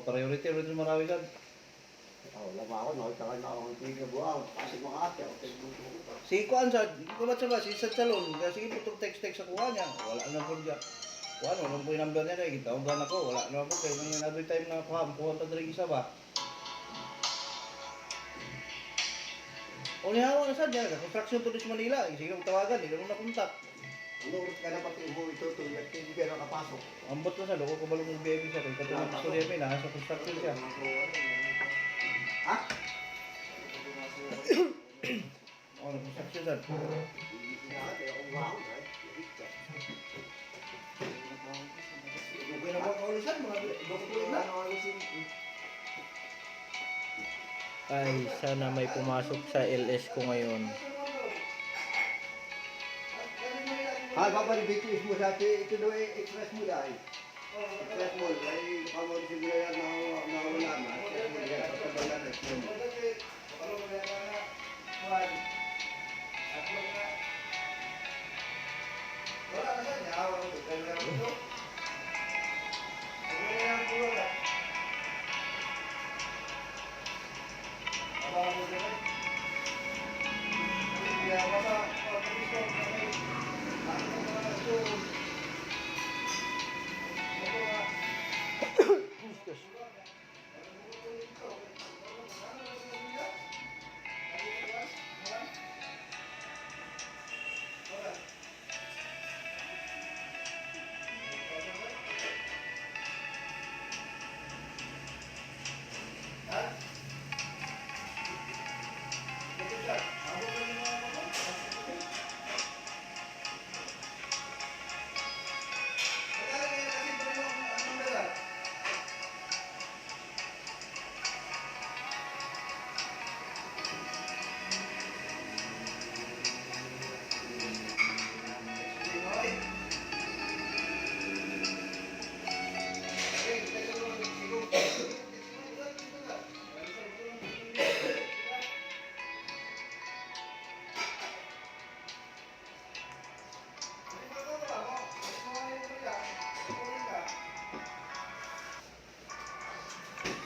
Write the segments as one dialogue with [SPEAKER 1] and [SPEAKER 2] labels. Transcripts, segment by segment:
[SPEAKER 1] priority rin sa marami sad.
[SPEAKER 2] Wala ba ako, nakita na ako ng tingin buwan. Kasi makati ako, tingin
[SPEAKER 1] Si Kuan sad, kumat sa ba si sa salon, kasi putong text sa kuha niya. Wala na po diya. Kuan wala po yung number niya kay gitawagan ako, wala na po kay nang every time na kuha ta diri isa ba. Ulihawa na sad niya, construction to sa Manila, sige mo tawagan, hindi mo na kontak.
[SPEAKER 2] Ano oras ka na pati mo ito, at hindi ka nakapasok.
[SPEAKER 1] Ambot na sa loko ko balong ng baby siya kay katulad ng storya may nasa construction siya.
[SPEAKER 2] Ha?
[SPEAKER 1] Oh, construction sad. Bukan apa kaulisan mga dokumen na.
[SPEAKER 3] Ay, sana may pumasok sa LS ko ngayon.
[SPEAKER 2] Ha, babalik mo sa atin, ito daw ay express mo dahil. Express mo, ay pamon siguro yan na wala na. Express mo yan, kapag na express mo.
[SPEAKER 1] Wala na sa niya, wala ko kaya ito. Wala na ang pulo na. Aba mo din. Kaya basta pag-isto kami.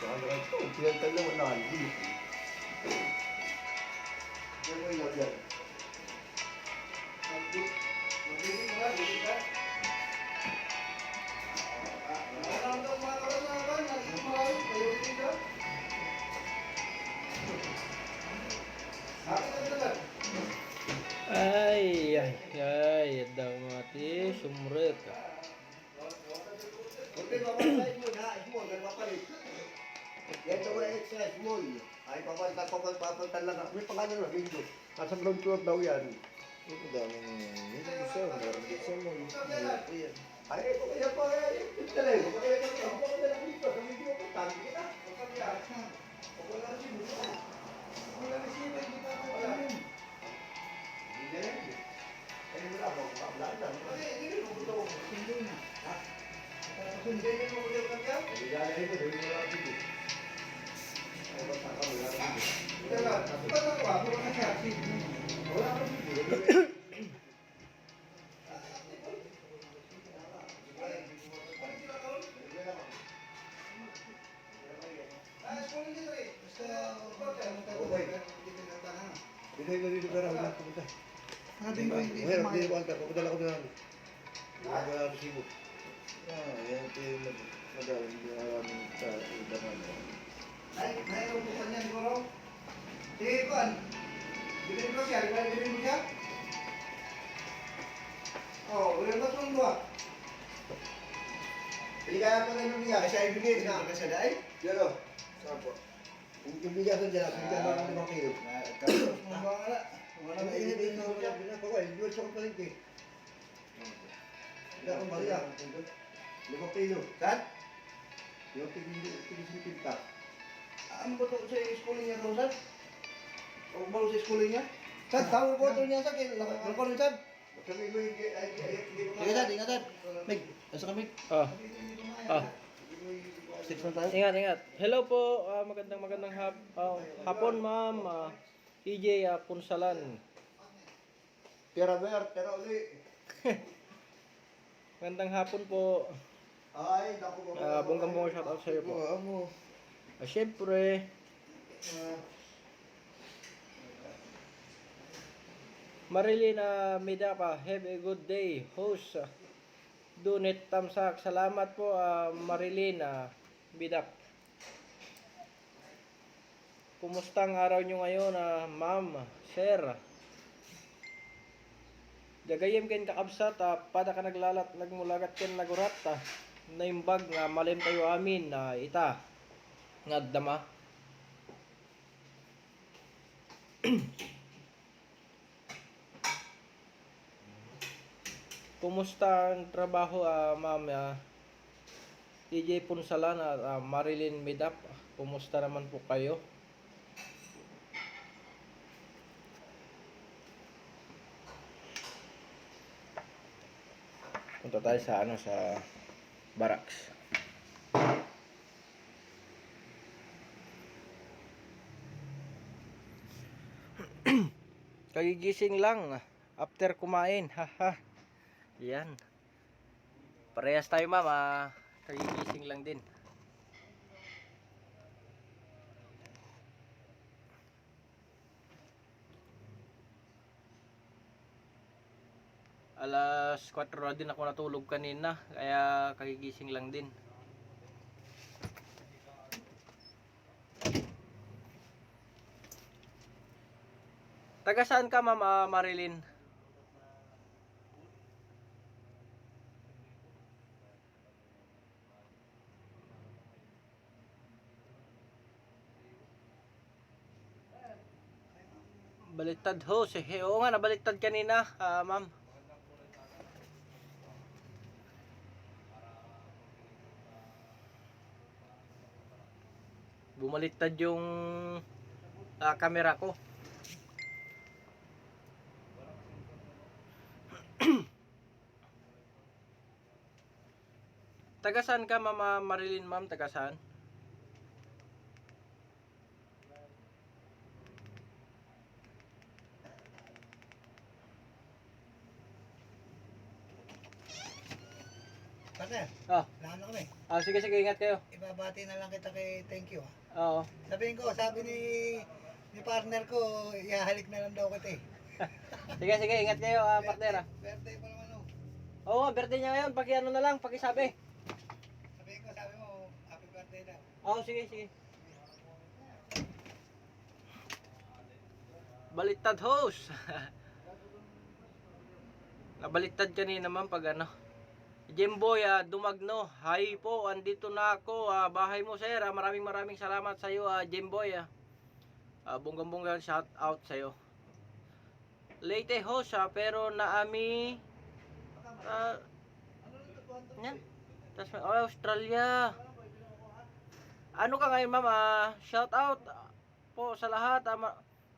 [SPEAKER 1] Ako na ito.
[SPEAKER 2] Tinatag naman na hindi. Yan mo yung yan.
[SPEAKER 1] Mabilis mo na, bilis ka. Wala na daw mga karoon na ba? Naging maraming, kayo rin ka. Akin ang dalag.
[SPEAKER 3] Ay, daw mati, sumret.
[SPEAKER 2] Okay, papalit mo na, small, nagpapalit. Yan ito ay extra small. Ay, papalitan lang. May pangalan na, bingo. Nasa ground floor daw yan.
[SPEAKER 4] Ito daming hindi sir, meron din sa mo. Ito yan.
[SPEAKER 2] Ay, ito kaya pa, ito talaga. Kaya ito, ako ka na lang dito. Sa video ko, tabi kita.
[SPEAKER 1] Wala na si Buto. Wala na si Buto, hindi pa ako alam.
[SPEAKER 2] Hindi na yan. Ay, wala ako. Wala na.
[SPEAKER 1] Hindi na Buto. Hindi na. Hindi na mo ulit ka kaya?
[SPEAKER 2] Hindi na yan. Hindi na yan. Ay, basta ka, wala na dito.
[SPEAKER 1] Ito ba? Ba't ako ako? Wala ka kasi.
[SPEAKER 2] Wala na dito. Dito ka rin. Pupunta.
[SPEAKER 1] Sabi ko hindi
[SPEAKER 2] Meron,
[SPEAKER 1] ka
[SPEAKER 2] dito ko anta. Pupunta ko na. Wala na sibo.
[SPEAKER 4] Yan ito yung madalang maraming sa iba naman.
[SPEAKER 1] Ay, mayroon po kanya siguro. Sige, Kuan. Bilhin ko siya. Bilhin mo siya. Oh, ulit ba itong dua?
[SPEAKER 2] Hindi kaya pa rin niya. Kasi ay bigay na.
[SPEAKER 1] Kasi dahil?
[SPEAKER 2] Yan o. Yung bigasan dyan. Bigyan mo ng 5 kilo.
[SPEAKER 1] Kapos mo ba nga na? Wala na
[SPEAKER 2] Hindi
[SPEAKER 1] ilibig
[SPEAKER 2] na
[SPEAKER 1] mo siya.
[SPEAKER 2] Hindi ko palengke. Hindi akong bariya. 5 kilo.
[SPEAKER 1] Saan?
[SPEAKER 2] Yung pinta.
[SPEAKER 1] Ano ba ito sa schooling niya daw, Saan? O ba sa schooling niya? Saan? Tawag ko ito niya sa akin. Lakon rin, Saan?
[SPEAKER 2] Sabi mo hindi ko
[SPEAKER 1] Sige, Saan. Ingat, Saan. Mig, nasa ka, Mig?
[SPEAKER 3] Ah,
[SPEAKER 1] Six na tayo.
[SPEAKER 3] ingat. Hello po, magandang hapon ma'am. EJ Punsalan.
[SPEAKER 2] Tira ber, tira uli.
[SPEAKER 3] Magandang hapon po.
[SPEAKER 2] Ay, naku mo.
[SPEAKER 3] Bonggang-bongga shoutout sa iyo po.
[SPEAKER 4] Oo, mo.
[SPEAKER 3] Syempre, Marilyn Medapa, have a good day. Host, Donate Tamsak. Salamat po, Marilyn Medap. Kumusta ang araw nyo ngayon, ma'am, sir? Dagayem ken kakabsat, pada ka naglalat, nagmulagat ken nagurat, naimbag nga malim tayo amin, ita, ngagdama. Kumusta ang trabaho, ma'am? TJ Punsalan at Marilyn Medap, kumusta naman po kayo? Punta tayo sa sa barracks. Kagigising lang after kumain, haha. Yan. Parehas tayo, ma'am. Kagigising lang din. Alas 4 na din ako natulog kanina, kaya kagigising lang din. Taga saan ka, ma'am, Marilyn? Baliktad ho, oo nga, nabaliktad kanina, ma'am. Bumaliktad yung camera ko. Taga saan ka, ma'am, Marilyn, ma'am? Taga saan?
[SPEAKER 5] Partner,
[SPEAKER 3] Ah,
[SPEAKER 5] lahat na kami.
[SPEAKER 3] sige, ingat kayo.
[SPEAKER 5] Ibabati na lang kita kay thank you.
[SPEAKER 3] Oo.
[SPEAKER 5] Sabihin ko, sabi ni partner ko, ihahalik na lang daw kita eh.
[SPEAKER 3] Sige, ingat kayo, partner.
[SPEAKER 5] Birthday pa naman oh.
[SPEAKER 3] Oo, birthday niya ngayon. Ano na lang, pakisabi.
[SPEAKER 5] Sabihin ko, sabi mo, happy birthday daw.
[SPEAKER 3] Oo, sige. Baliktad host. Nabaliktad kanina, ma'am, pag ano. Jemboy, Dumagno. Hi po, andito na ako. Bahay mo, sir. Maraming salamat sa iyo, Jemboy. Bonggang-bongga shout out sa iyo. Late host, pero naami yan. Tas Australia. Ano ka ngayon, ma'am? Shout out po sa lahat.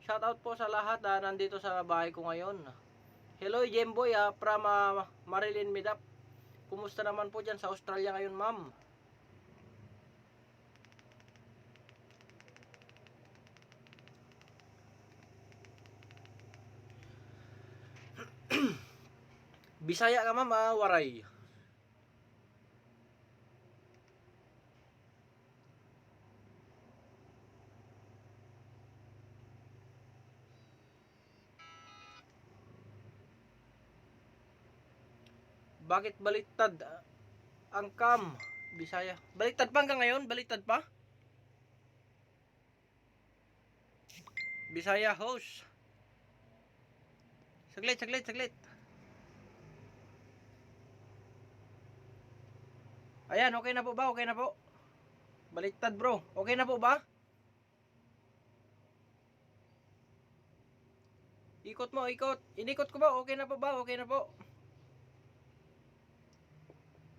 [SPEAKER 3] Shout out po sa lahat nandito sa bahay ko ngayon. Hello, Jemboy, from Marilyn Medap. Kumusta naman po dyan sa Australia ngayon, ma'am? Bisaya ka, ma'am, waray. Bakit baliktad ang cam? Bisaya. Baliktad pa hanggang ngayon? Baliktad pa? Bisaya host. Saglit. Ayan, okay na po ba? Okay na po. Baliktad, bro. Okay na po ba? Ikot mo. Inikot ko ba? Okay na po ba? Okay na po.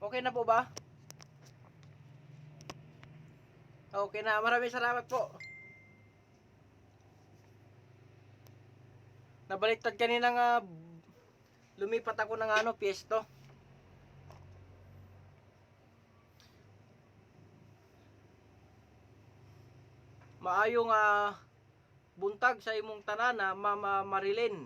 [SPEAKER 3] Okay na po ba? Okay na. Maraming salamat po. Nabaliktad kanina nga lumipat ako ng piesto. Maayong buntag sa imong tanan, Mama Marilyn.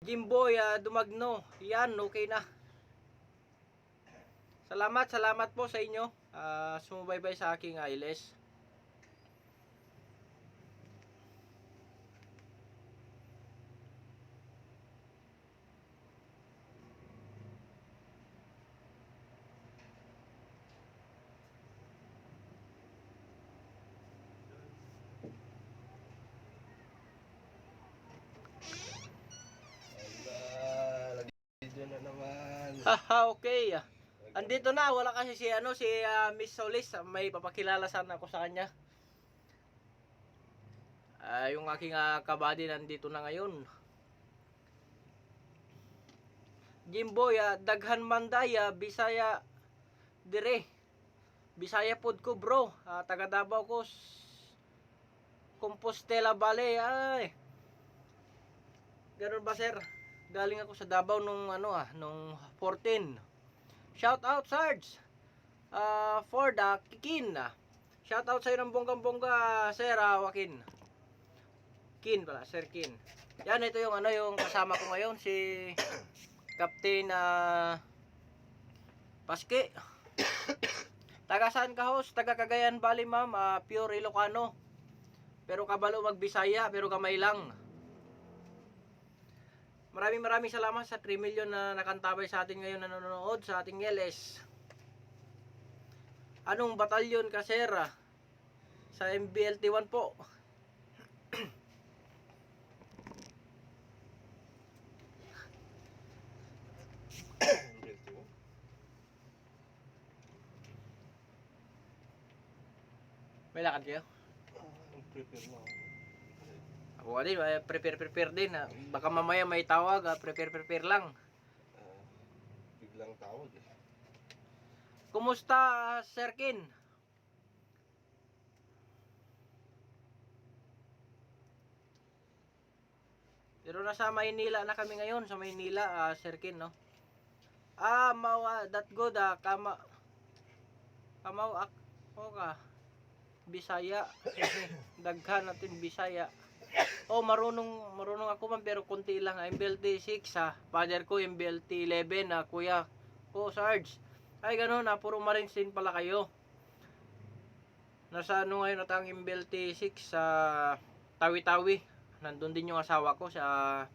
[SPEAKER 3] Jimboy Dumagno. Yan, okay na. Salamat po sa inyo. Sumubaybay sa aking ILS.
[SPEAKER 4] Dito na naman.
[SPEAKER 3] Haha, okay. Andito na, wala kasi si Miss Solis. May papakilala sana ako sa kanya. Yung aking kabady nandito na ngayon. Jimboy, daghan mandaya, Bisaya dire. Bisaya pod ko, bro. Taga Davao ko. Compostela Valley. Ay. Ganun ba, sir? Galing ako sa Davao nung nung 14. Shout out Sarge. For the Kikin. Shout out sa ng bonggang-bongga, Sir Joaquin. Kin pala, Sir Kin. Yan, ito yung yung kasama ko ngayon, si Captain Paske. Taga saan ka, host? Taga Cagayan Valley, ma'am. Pure Ilocano. Pero kabalo magbisaya, pero kamay lang. Maraming salamat sa 3 million na nakantabay sa atin ngayon, nanonood sa ating LS. Anong batalyon ka, sir? Sa MBLT 1 po. May lakad kayo?
[SPEAKER 4] Prepare na ako.
[SPEAKER 3] Ako din, prepare din. Baka mamaya may tawag, prepare lang.
[SPEAKER 4] Biglang tawag eh.
[SPEAKER 3] Kumusta, Sir Kin? Pero nasa Maynila na kami ngayon, sa Maynila, Sir Kin, no? That good, kamaw, ka. Bisaya. Daghan natin Bisaya. Marunong ako man, pero konti lang. MBLT 6, Father ko, MBLT 11, kuya. Sarge. Ay, ganun, puro Marines din pala kayo. Nasa ngayon at ang MBLT 6 sa Tawi-Tawi. Nandun din yung asawa ko sa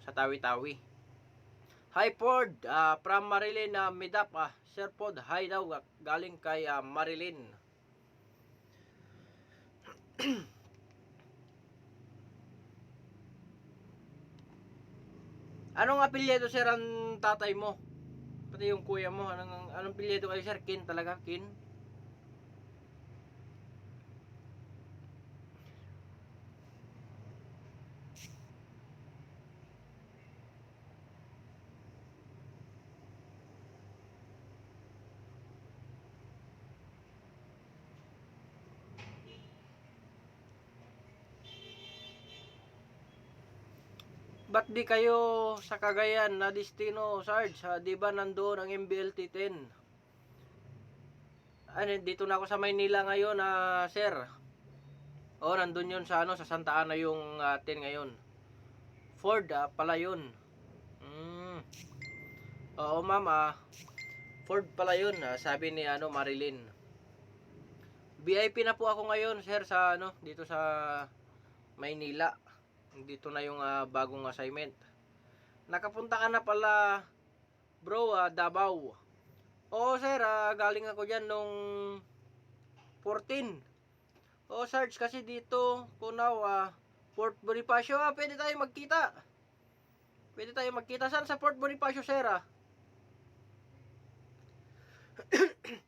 [SPEAKER 3] sa Tawi-Tawi. Hi Ford, from Marilyn, Midap, Sir Ford, hi daw, galing kay Marilyn. Anong apelyido, sir, ang tatay mo? Pati yung kuya mo, anong apelyido kayo, sir? Kin talaga, Kin? Ba't di kayo sa Cagayan na destino, Sarge? Di ba nandoon ang MBLT 10? Dito na ako sa Maynila ngayon, sir. Nandun yun sa sa Santa Ana yung 10 ngayon. Ford, pala yun. Oo, ma'am, Ford pala yun, sabi ni Marilyn. VIP na po ako ngayon, sir, sa dito sa Maynila. Dito na yung bagong assignment. Nakapunta ka na pala, bro, Davao. Oo, sir, galing ako dyan nung 14. Sarge, kasi dito, Kunaw, Fort Bonifacio, pwede tayo magkita. Saan sa Fort Bonifacio, sir,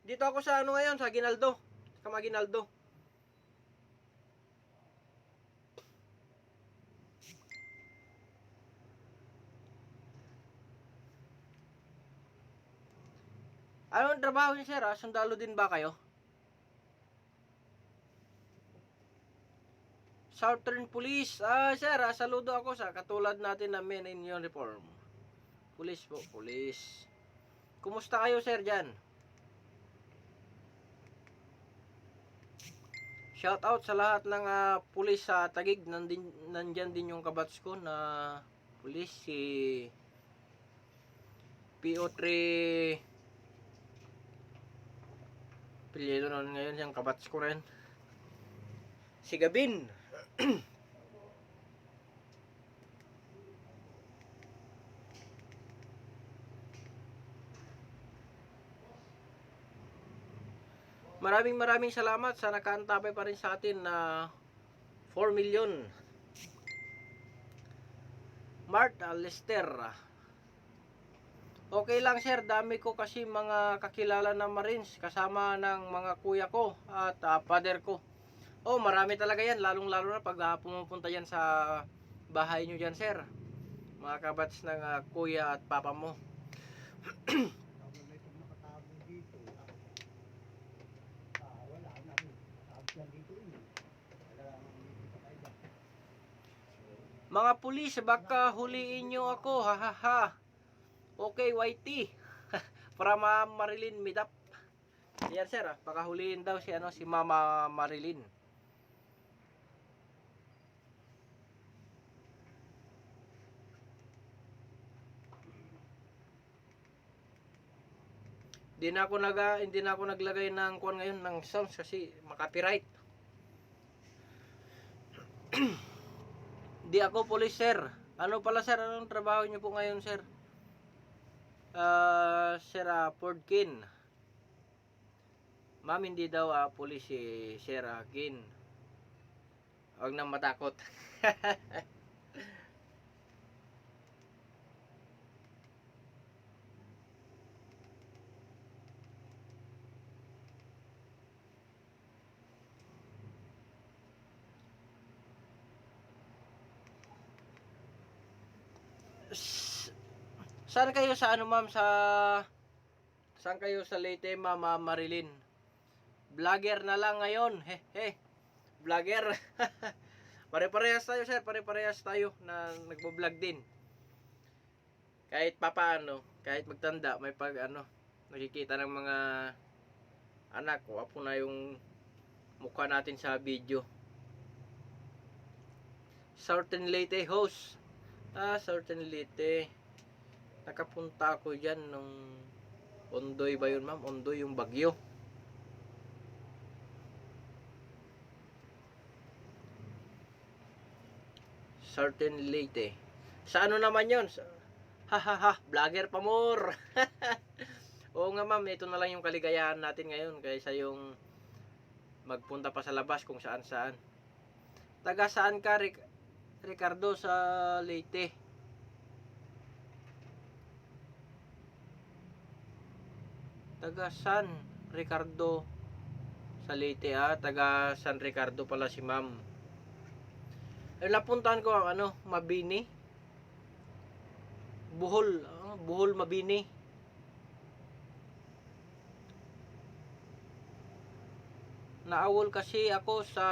[SPEAKER 3] Dito ako sa ngayon, sa Ginaldo. Sa Maginaldo. Anong trabaho niyo, sir? Sundalo din ba kayo? Southern Police. Sir, saludo ako sa katulad natin na men in uniform. Police po, police. Kumusta kayo, sir, dyan? Shout out sa lahat ng police sa Taguig. Nandyan din yung kabats ko na pulis, si PO3 apelyido nun ngayon, yung kabats ko rin, si Gabin. Maraming salamat sa nakaantabay pa rin sa atin na 4 million. Mart Lester. Okay lang sir, dami ko kasi mga kakilala na Marines kasama ng mga kuya ko at father ko. Oh, marami talaga yan, lalong lalo na pag pumupunta yan sa bahay nyo dyan sir. Mga kabats ng kuya at papa mo. Mga pulis, baka huliin nyo ako, hahaha. Okay, YT. Para Marilyn Midap. Yan sir, baka huliin daw si Mama Marilyn. Hindi na ako naglagay ng kuan ngayon ng sounds kasi makapiright. Di ako police sir. Ano pala sir, anong trabaho niyo po ngayon sir? Sir Fordkin. Ma'am, hindi daw police si Sir Kin. Huwag nang matakot. Saan kayo sa ano ma'am, saan kayo sa Leyte, Mama Marilyn? Vlogger na lang ngayon. Vlogger. Pare-parehas tayo sir, pare-parehas tayo na nagbo-vlog din. Kahit papaano, kahit magtanda, may nakikita ng mga anak ko, apo na yung mukha natin sa video. Certain Leyte host. Certain Leyte. Nakapunta ako dyan nung Ondoy ba yun ma'am? Ondoy yung bagyo. Certain Leyte. Sa ano naman yun? Vlogger pa more. Oo nga ma'am, ito na lang yung kaligayahan natin ngayon kaysa yung magpunta pa sa labas kung saan saan. Taga saan ka Ricardo sa Leyte? Taga San Ricardo sa Leyte taga San Ricardo pala si ma'am. Napuntahan ko ang Mabini. Bohol Mabini. Naawol kasi ako sa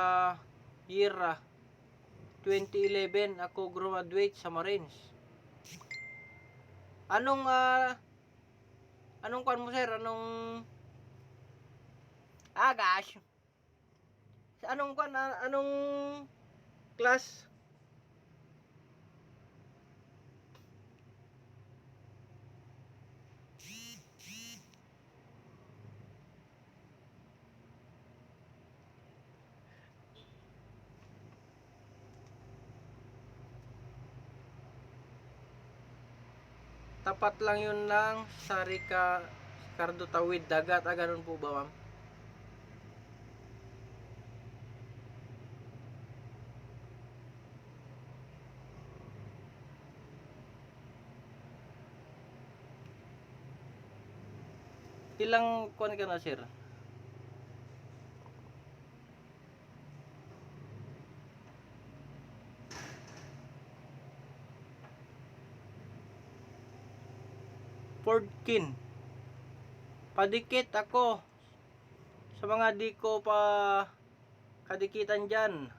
[SPEAKER 3] year 2011 ako graduate sa Marines. Anong kuan mo sir? Gosh. Anong class? Tapat lang yun lang sa Ricardo Tawid Dagat. Ganun po ba ma'am? Ilang kuan ka na sir? Fordkin. Padikit ako sa mga di ko pa kadikitan dyan.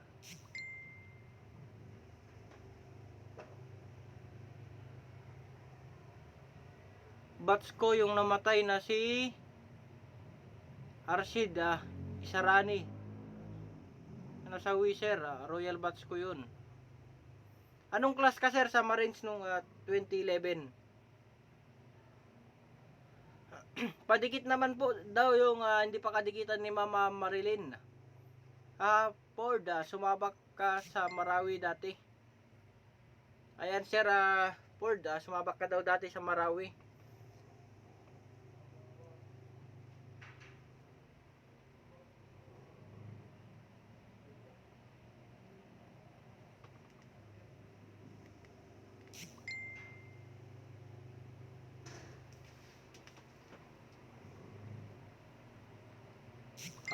[SPEAKER 3] Bats ko yung namatay na si Arsid Isarani. Nasa Wiser, Royal Bats ko yun. Anong class ka sir sa Marines nung 2011? Padikit naman po daw yung hindi pa kadikitan ni Mama Marilyn. Ford, sumabak ka sa Marawi dati. Ayan sir, Ford, sumabak ka daw dati sa Marawi.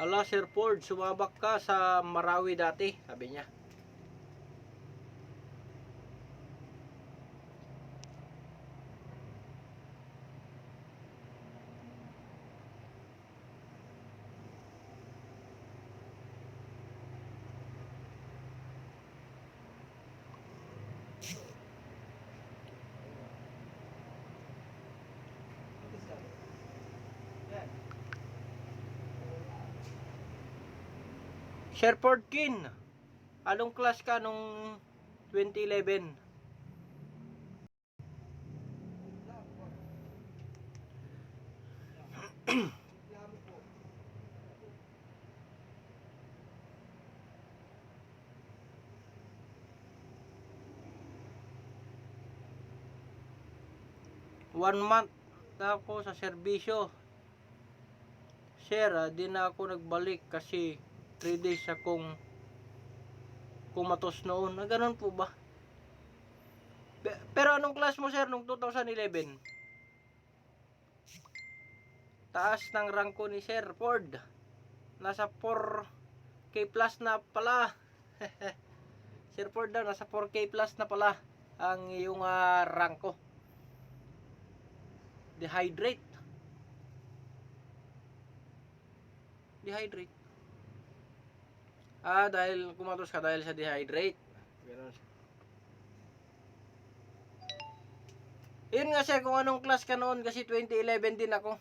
[SPEAKER 3] Ala Sir Ford, sumabak ka sa Marawi dati, sabi niya. Sir Fordkin, anong class ka nung 2011? One month na ako sa serbisyo. Sir, di na ako nagbalik kasi 3 days akong kumatos noon. Ganun po ba? Pero anong class mo sir nung 2011? Taas ng ranko ni Sir Ford. Nasa 4K plus na pala. Sir Ford daw, nasa 4K plus na pala ang iyong ranko. Dehydrate. Dahil kumatos ka dahil sa dehydrate. Ganun. Yun nga siya kung anong class ka noon kasi 2011 din ako.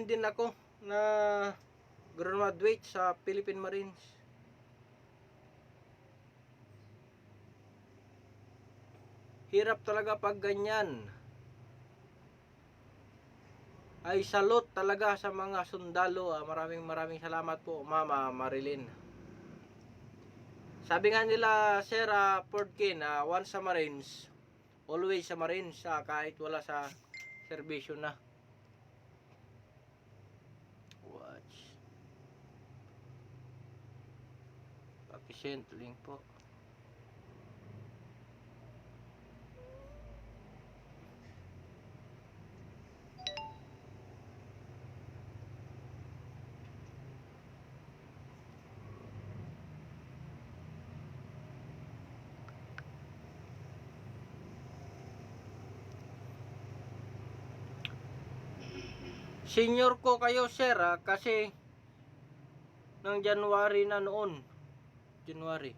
[SPEAKER 3] din ako na graduate sa Philippine Marines. Hirap talaga pag ganyan. Ay salute talaga sa mga sundalo. Maraming salamat po Mama Marilyn. Sabi nga nila Sir Fordkin, once sa Marines, always sa Marines, kahit wala sa serbisyo na. Watch. Pakisend link po. Senior ko kayo sir kasi ng January na noon. January.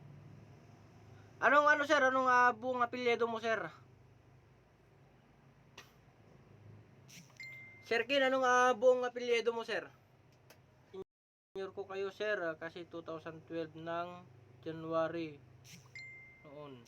[SPEAKER 3] Anong sir? Anong buong apelyido mo sir? Sir Kin, anong buong apelyido mo sir? Senior ko kayo sir kasi 2012 ng January noon.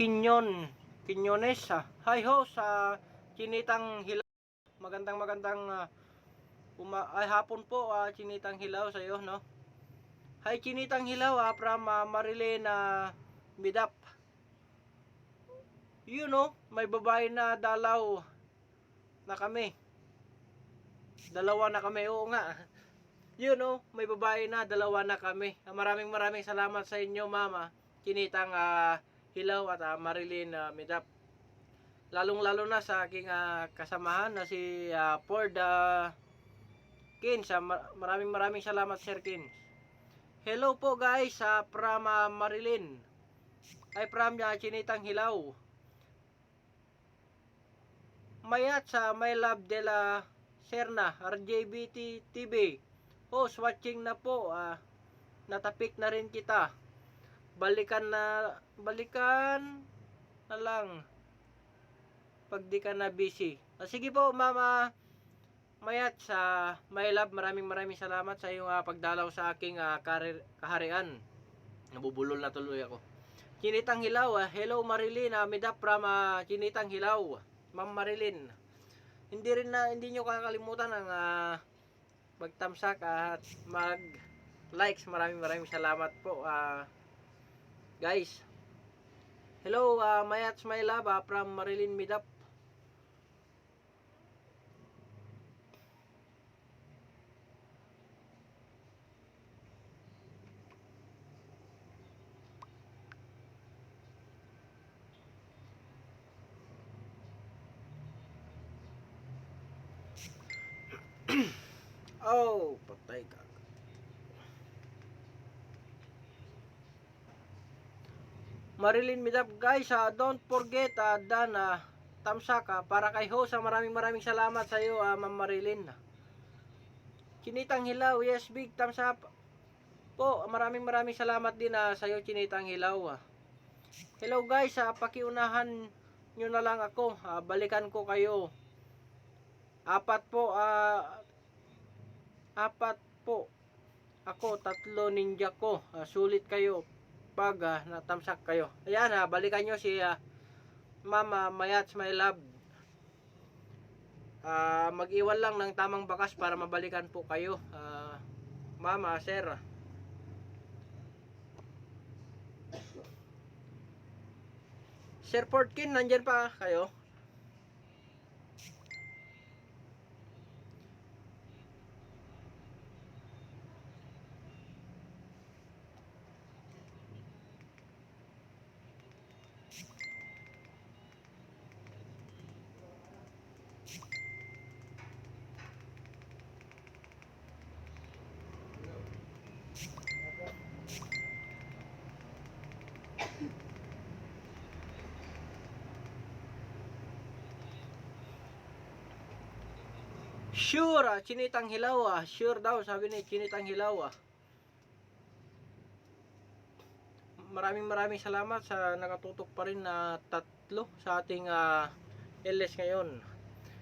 [SPEAKER 3] Quinones. Hi ho sa Chinitang Hilaw. Magandang hapon po Chinitang Hilaw sa iyo no. Hi Chinitang Hilaw from Marilyn Midap. You know, may babae na dalaw na kami. Dalawa na kami, oo nga. You know, may babae na dalawa na kami. Maraming salamat sa inyo Mama Chinitang Hilaw at Marilyn Midap. lalong-lalo na sa aking kasamahan na si Ford Kins. Maraming salamat, Sir Kins. Hello po guys, from Marilyn. Ay from Chinitang Hilaw. Mayat sa My Love de la Serna, RJBT TV. Host, watching na po. Natapik na rin kita. Balikan na lang pag di ka na busy. Sige po, Mama Mayat sa My Love, maraming salamat sa iyong pagdalaw sa aking kaharian. Nabubulol na tuloy ako. Chinitang Hilaw, hello Marilyn, Midap from Chinitang Hilaw. Ma'am Marilyn, hindi nyo kakalimutan ang mag-thumbs up at mag-likes. Maraming salamat po, guys. Hello, Mayats My Love from Marilyn Midap. Oh, patay ka. Marilyn Midap guys, don't forget Dan thumbs up para kay host. Maraming salamat sa iyo, Ma'am Marilyn. Chinitang Hilaw, yes, big thumbs up po. Maraming salamat din sa iyo, Chinitang Hilaw. Hello guys, pakiunahan nyo na lang ako, balikan ko kayo. Apat po ako, 3 ninja ko. Sulit kayo pag natamsak kayo. Ayan, balikan nyo si Mama Mayats My Love. Mag-iwan lang ng tamang bakas para mabalikan po kayo, Mama, Sir. Sir Portkin, nandyan pa kayo? Sure, Chinitang Hilaw. Sure daw, sabi ni Chinitang Hilaw. Maraming salamat sa nakatutok pa rin na 3 sa ating LS ngayon.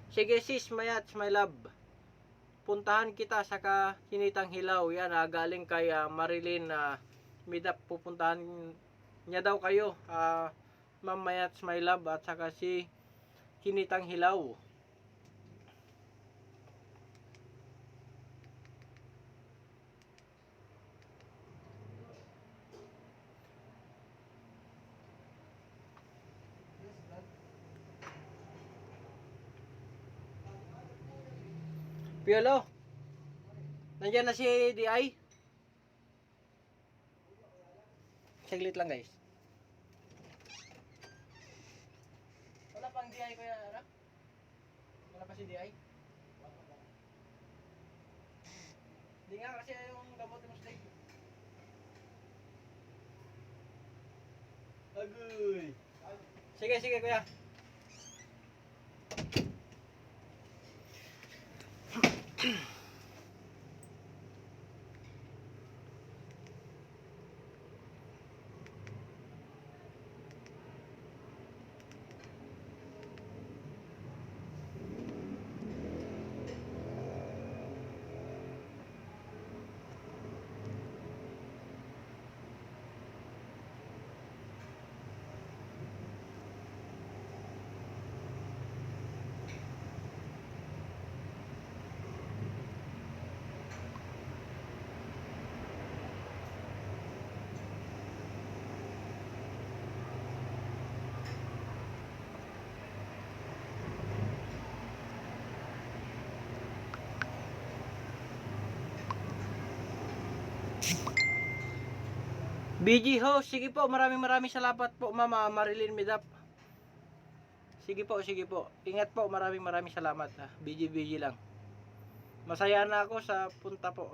[SPEAKER 3] Sige sis, Mayats My Love, puntahan kita sa Chinitang Hilaw. Yan, galing kay Marilyn Midap. Pupuntahan niya daw kayo, Ma'am Mayats My Love, at saka si Chinitang Hilaw. Piolo, nandiyan na si DI. Saglit lang guys. Wala pang DI ko yan, ano? Wala pa si DI? Hindi nga kasi yung gamot mo steak. Agoy. Sige kuya. BG ho, sige po, maraming salamat po Mama Marilyn Midap. Sige po, sige po. Ingat po, maraming maraming salamat. Busy lang. Masaya na ako sa punta po.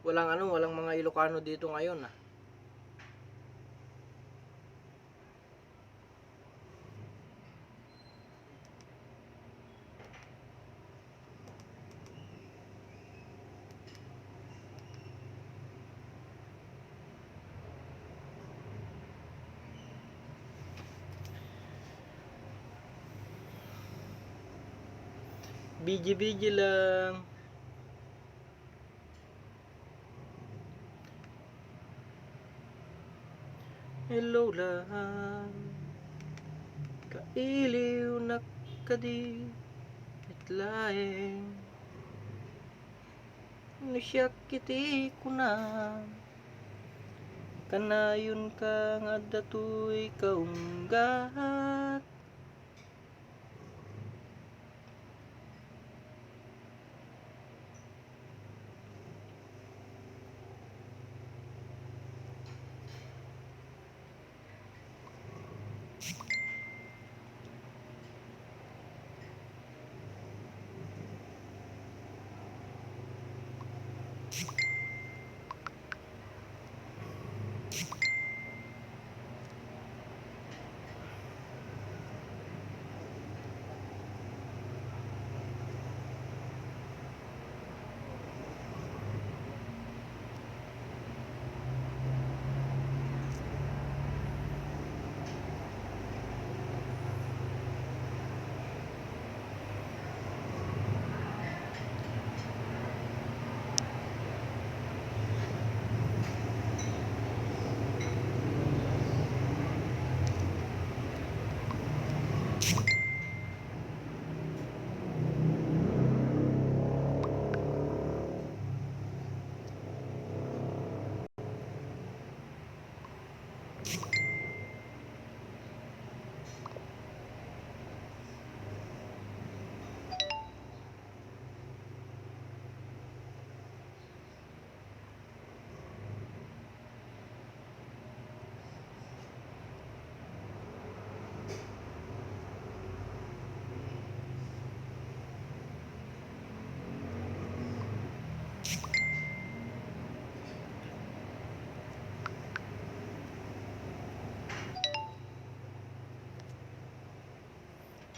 [SPEAKER 3] Walang mga Ilocano dito ngayon. Busy lang. Hello lang. Kailiw na kadi itlaeng Nusyak kiti kuna kanayon ka nga datoy kaunggat.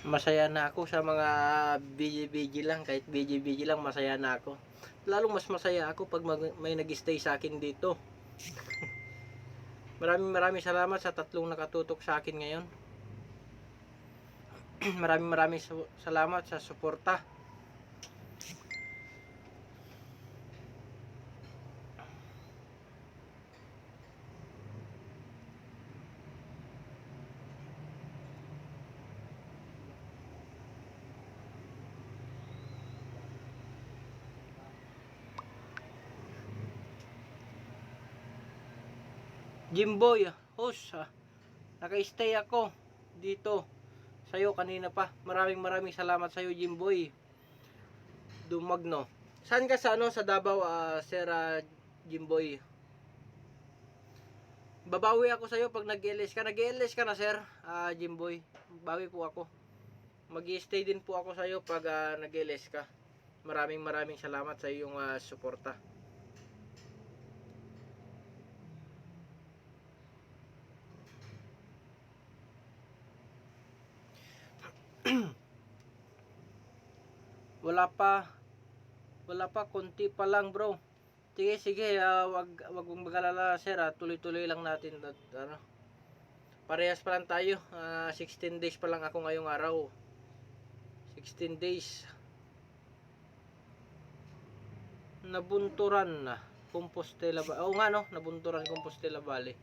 [SPEAKER 3] Masaya na ako sa mga busy lang. Kahit busy lang, masaya na ako. Lalong mas masaya ako pag may nag-stay sa akin dito. Maraming salamat sa tatlong nakatutok sa akin ngayon. maraming salamat sa suporta. Jimboy, host, naka-stay ako dito sa'yo kanina pa. Maraming salamat sa'yo, Jimboy Dumagno. Saan ka sa sa Davao, Sir Jimboy? Babawi ako sa'yo pag nag-LS ka. Nag-LS ka na, Sir Jimboy. Bawi po ako. Mag-i-stay din po ako sa'yo pag nag-LS ka. Maraming salamat sa iyong suporta. wala pa konti pa lang, bro. Sige, wag mong magalala, sir. Tuloy-tuloy lang natin at parehas pa lang tayo. 16 days pa lang ako ngayong araw. 16 days. Nabunturan na Compostela Valley. Oo nga, no, Nabunturan Compostela Valley.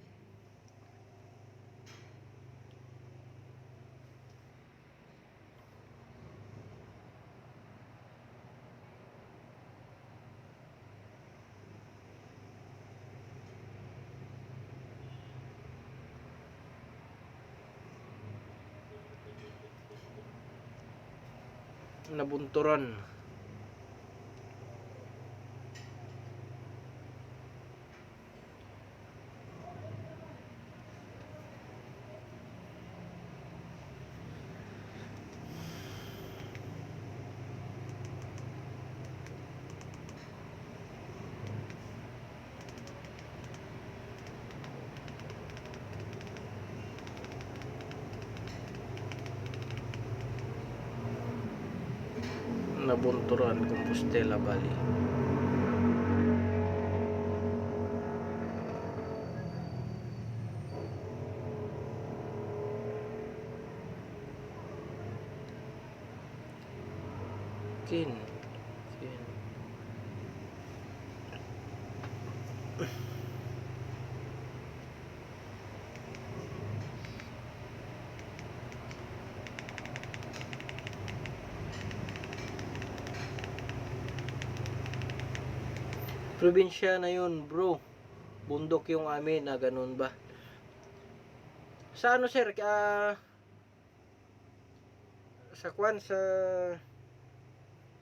[SPEAKER 3] Nabunturan. Nabunturan, Compostela Valley. Kin. Probinsya na yun, bro. Bundok yung amin, na ganun ba? Sa ano, sir? Sa Kwan, sa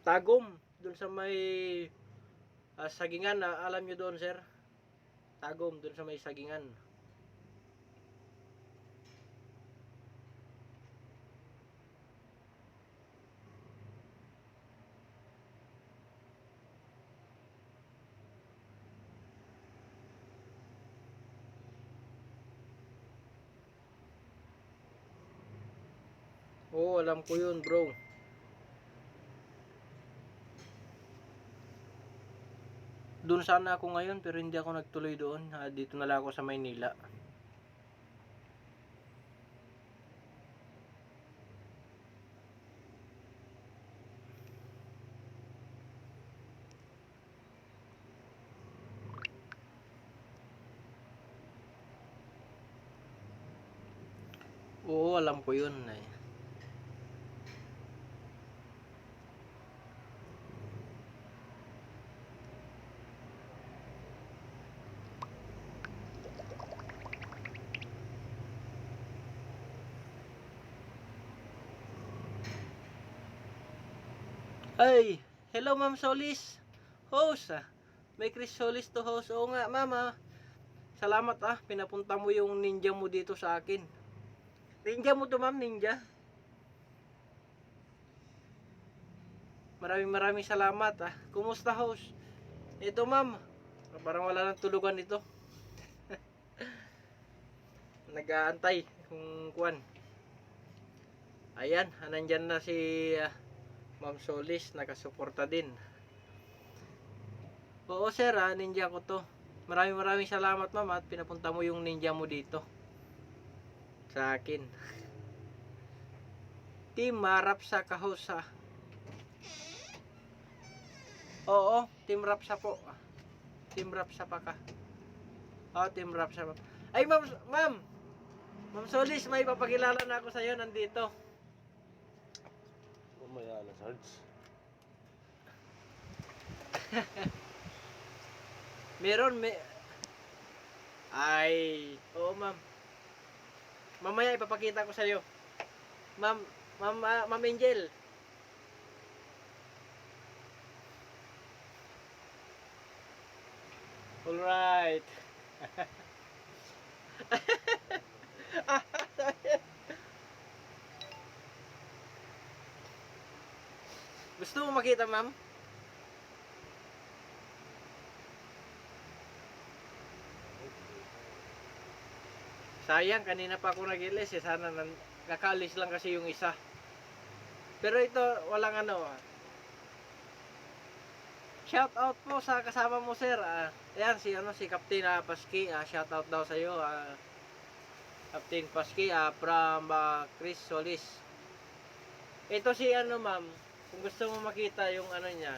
[SPEAKER 3] Tagum, dun sa may Sagingan, alam nyo doon, sir? Tagum, dun sa may Sagingan. Oo, alam ko yun, bro. Doon sana ako ngayon, pero hindi ako nagtuloy doon. Dito na lang ako sa Maynila. Oo, alam ko yun. Ay, hello Ma'am Solis. Host, may Chris Solis to host. Oo nga, ma'am. Salamat pinapunta mo yung ninja mo dito sa akin. Ninja mo to, ma'am, ninja. Maraming salamat Kumusta, host? Ito, ma'am. Parang wala nang tulugan ito. Nag-aantay kung kuwan. Ayan, nandyan na si Ma'am Solis, nakasuporta din. Oo, sir, ninja ko to. Maraming salamat, ma'am, at pinapunta mo yung ninja mo dito sa akin. Team Rapsa Kahosa. Oo, Team Rapsa po. Team Rapsa pa ka. Team Rapsa pa. Ay, ma'am Solis, may papakilala na ako sa iyo, nandito.
[SPEAKER 4] Umaya na, Sarge.
[SPEAKER 3] Oo, ma'am. Mamaya ipapakita ko sa iyo. Ma'am Angel. All right. Gusto mo makita, ma'am? Sayang, kanina pa ako nag-ilis sana kakaalis lang kasi yung isa. Pero ito, walang ano. Shout out po sa kasama mo, sir. Ayan, si Captain Paski. Shout out daw sa iyo, Captain Paski, from Chris Solis. Ito si ma'am. Kung gusto mo makita yung ano niya,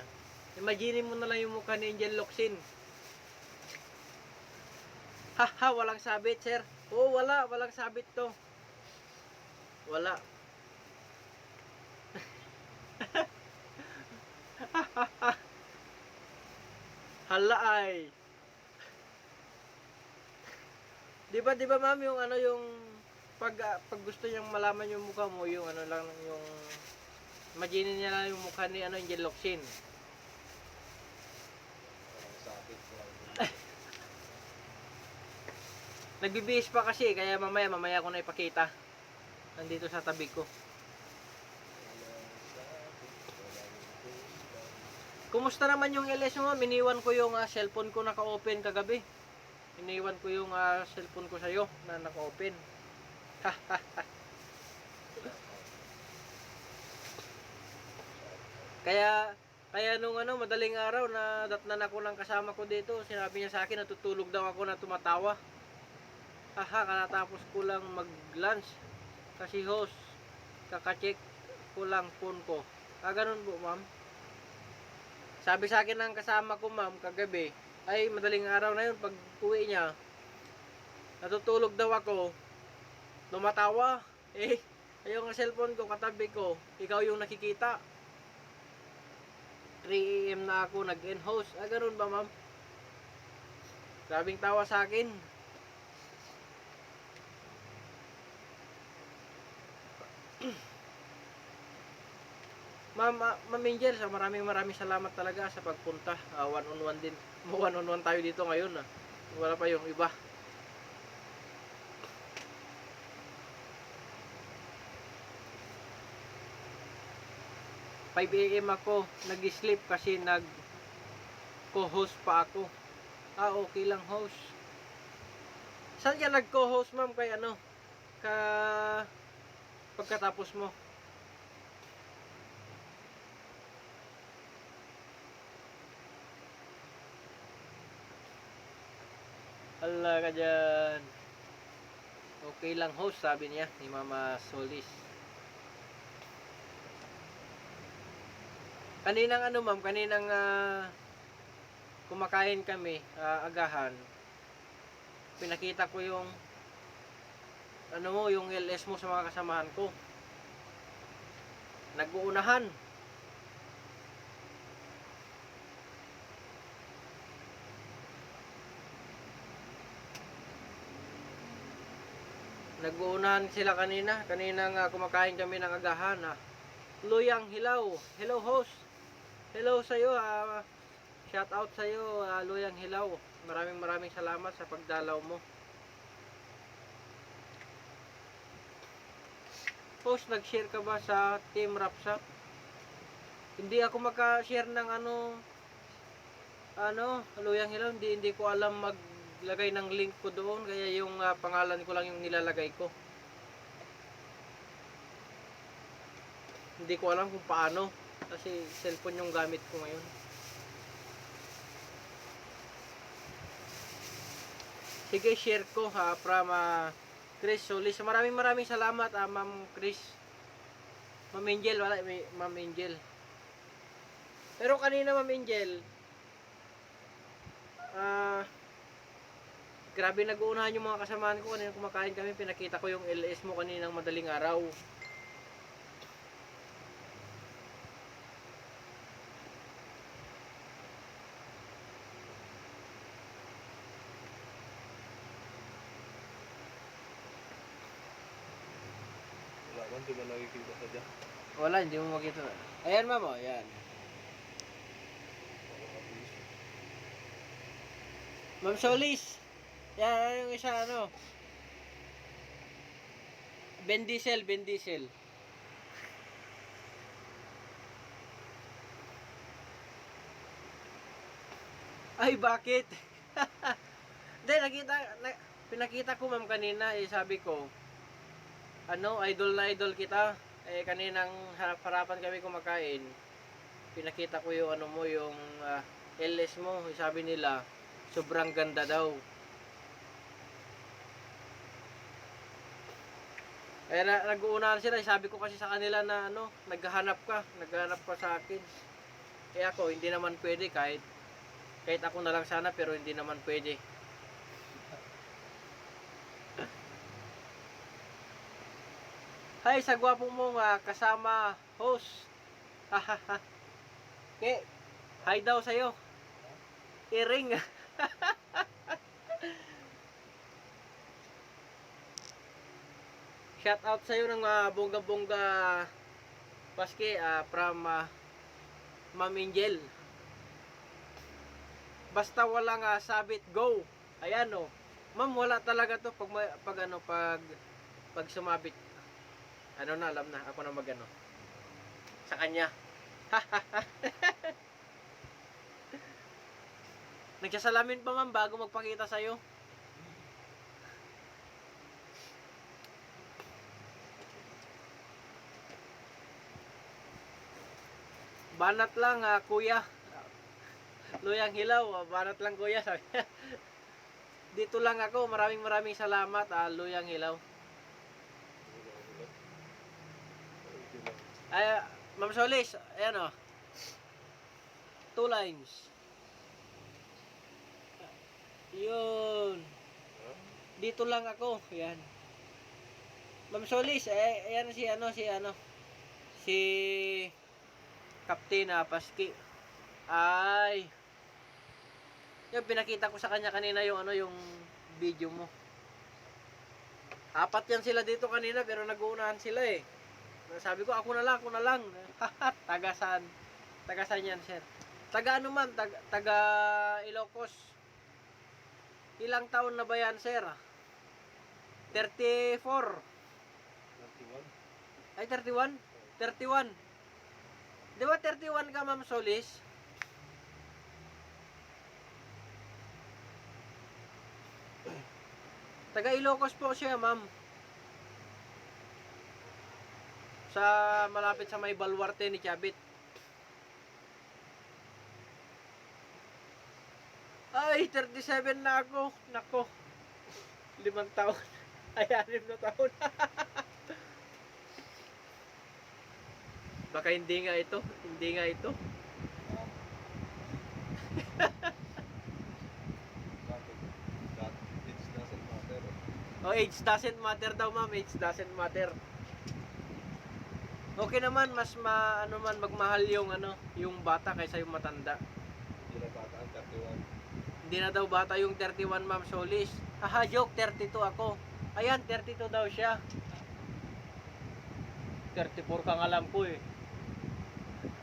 [SPEAKER 3] imagine mo na lang yung mukha ni Angel Locsin. Haha, walang sabit, sir. Oo, walang sabit to. Wala. Hala ay. Di ba ma'am, yung pag gusto niyang malaman yung mukha mo, yung lang yung imagine niya lang yung mukha ni Angel Locsin.
[SPEAKER 4] Sakit ko lang.
[SPEAKER 3] Nagbibihis pa kasi, kaya mamaya ko na ipakita. Nandito sa tabi ko. Kumusta naman yung LS mo? Iniwan ko yung cellphone ko naka-open kagabi. Iniwan ko yung cellphone ko sa'yo na naka-open. Kaya nung madaling araw na datnan ako ng kasama ko dito, sinabi niya sa akin natutulog daw ako na tumatawa. Kanatapos ko lang mag-lunch. Kasi host, kaka-check ko lang phone ko. Ganun po, ma'am. Sabi sa akin ng kasama ko, ma'am, kagabi, ay madaling araw na yun, pag uwi niya, natutulog daw ako, tumatawa. Yung cellphone ko, katabi ko, ikaw yung nakikita. 3 AM na ako nag-in-host. Ganun ba, ma'am? Sabing tawa sa akin. Ma'am Angel, maraming salamat talaga sa pagpunta. One-on-one din. One-on-one tayo dito ngayon. Wala pa yung iba. "5 AM ako nag-sleep kasi nag-co-host pa ako." Okay lang, host. Saan ka nag-co-host, ma'am? Kay pagkatapos mo? Hala ka dyan. Okay lang, host, sabi niya ni Mama Solis. Kaninang ma'am, kumakain kami, agahan. Pinakita ko yung yung LS mo sa mga kasamahan ko. Nag-uunahan. Nag-uunahan sila kaninang kumakain kami ng agahan. Luyang Hilaw. Hello, host. Hello sa'yo. Shout out sa'yo, Luyang Hilaw. Maraming salamat sa pagdalaw mo. Host, nag-share ka ba sa Team Rapsap? Hindi ako maka-share ng Luyang Hilaw. Hindi ko alam maglagay ng link ko doon. Kaya yung pangalan ko lang yung nilalagay ko. Hindi ko alam kung paano. Kasi cellphone yung gamit ko ngayon. Sige, share ko from Chris Solis. Maraming salamat, Ma'am Chris. Ma'am Angel, wala, Ma'am Angel. Pero kanina, Ma'am Angel, grabe nag-uunahan yung mga kasamaan ko. Kanina kumakain kami, pinakita ko yung LS mo kaninang madaling araw.
[SPEAKER 4] Wala man, di ba nakikita ka dyan?
[SPEAKER 3] Wala, hindi mo makita. Ayan, ma'am, ayan. Ma'am Solis. Yan, yung isa, Ben Diesel. Ay, bakit? Hindi, pinakita ko, ma'am, kanina, sabi ko, idol na idol kita. Kaninang harapan kami kumakain, pinakita ko yung yung LS mo. Sabi nila, sobrang ganda daw. Nag-uunahan sila. Sabi ko kasi sa kanila na naghahanap ka sa akin. Ako, hindi naman pwede kahit ako na lang sana, pero hindi naman pwede. Hi sa gwapong mong kasama, host. Okay, hi daw sa'yo. Iring. Shout out sa'yo ng bongga-bongga Paski from Ma'am Angel. Basta walang sabit, go. Ayan oh. Ma'am, wala talaga to pag sumabit. Ano na, alam na. Ako na magano. Sa kanya. Nagsasalamin pa ma'am bago magpakita sa'yo. Banat lang kuya. Luyang hilaw, banat lang kuya. Sabi. Dito lang ako, maraming salamat Luyang hilaw. Ay, Ma'am Solis, ayan o. 2 lines. Yun. Dito lang ako, yan. Ma'am Solis, ayan si Captain Paski. Ay. Yung pinakita ko sa kanya kanina yung yung video mo. 4 yan sila dito kanina pero nag-uunahan sila eh. Sabi ko ako na lang. Tagasan yan sir. Taga ano man, taga Ilocos. Ilang taon na ba yan sir? 34. 31. Ay 31? 31. Di ba 31 ka Ma'am Solis? Taga Ilocos po siya ma'am. Sa malapit sa may baluarte ni Chabit. Ay, 37 na ako. Nako. 5 taon. Ay, 6 na taon. Baka hindi nga ito. Oh, age doesn't matter daw ma'am. Age doesn't matter. Okay naman, mas magmahal yung yung bata kaysa yung matanda.
[SPEAKER 4] Hindi na bata ang 31.
[SPEAKER 3] Hindi na daw bata yung 31 Ma'am Solis. Haha, joke, 32 ako. Ayan, 32 daw siya. 34 kang alam ko eh.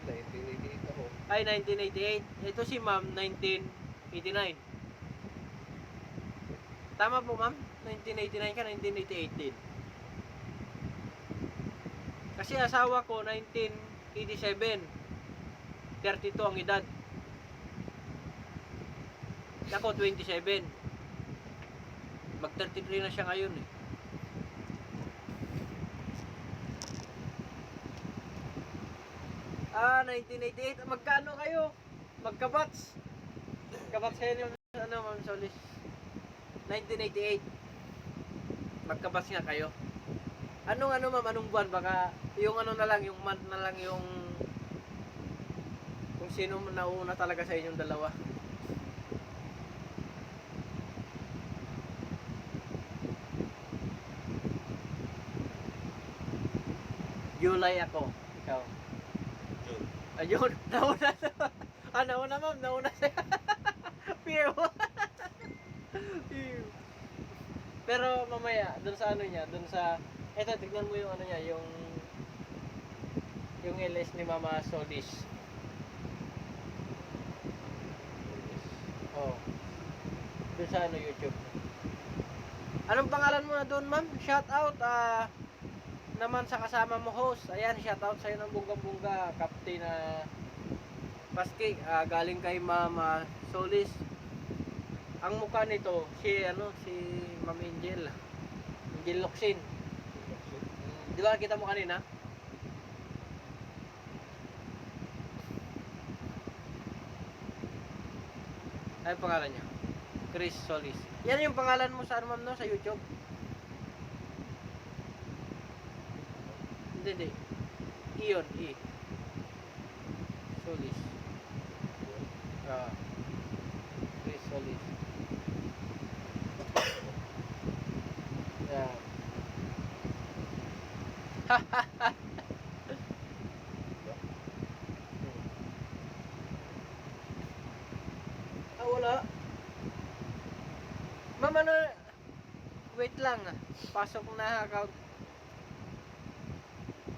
[SPEAKER 4] 1988 ako.
[SPEAKER 3] Ay, 1988. Ito si Ma'am, 1989. Tama po Ma'am? 1989 ka, 1988 din. Kasi asawa ko 1987. 32 ang edad. Ako 27. Mag 33 na siya ngayon eh. Ah, 1988. Magkano kayo? Magkabats. Magkabats kayo yung Ma'am Solis. 1988. Magkabats nga kayo. Ma'am, anong buwan? Baka yung na lang, yung month na lang yung kung sino nauna talaga sa inyong dalawa. July ako. Ikaw.
[SPEAKER 4] June.
[SPEAKER 3] Ayun, nauna. Nauna ma'am, nauna siya. Pew. Pew. Pero mamaya, dun sa niya, dun sa eto, tignan mo yung niya, yung LS ni Mama Solis. Oh. Dun sa YouTube. Anong pangalan mo na doon, ma'am? Shout out naman sa kasama mo host. Ayan, shout out sa iyo ng bunga-bunga, Captain Paski, galing kay Mama Solis. Ang mukha nito si Ma'am Angel Locsin. Di ba kita mo kanina? Ay pangalan niya? Chris Solis. Yan yung pangalan mo sa ma'am no, sa YouTube. Hindi. Iyon, Solis. Chris Solis. Yeah. Wala. Ma'am, wait lang. Pasok na account.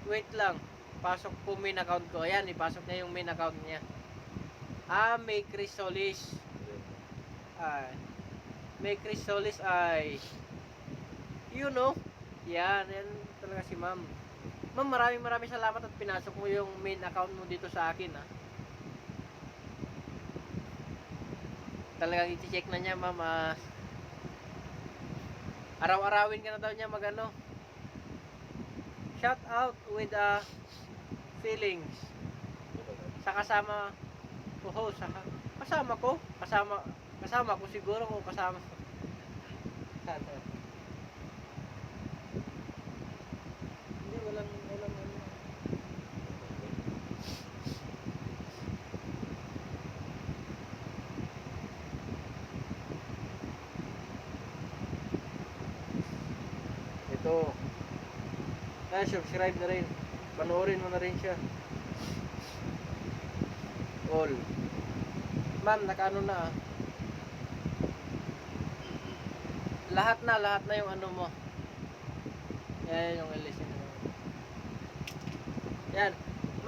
[SPEAKER 3] Wait lang. Pasok po main account ko. Ayan, ipasok niya yung main account niya. May Chris Solis. Ay. May Chris Solis ay you know. Yan talaga si ma'am. Ma'am, maraming salamat at pinasok mo yung main account mo dito sa akin, ha. Talagang i-check na niya, ma'am. Araw-arawin ka na daw niya magano. Shout out with feelings. Sa kasama ko kasama ko siguro kung kasama. Hindi, walang ano. Ito. Subscribe na rin. Panoorin mo na rin siya. All. Ma'am, nakaano na. Lahat na yung ano mo. Yan yung listen. Yan.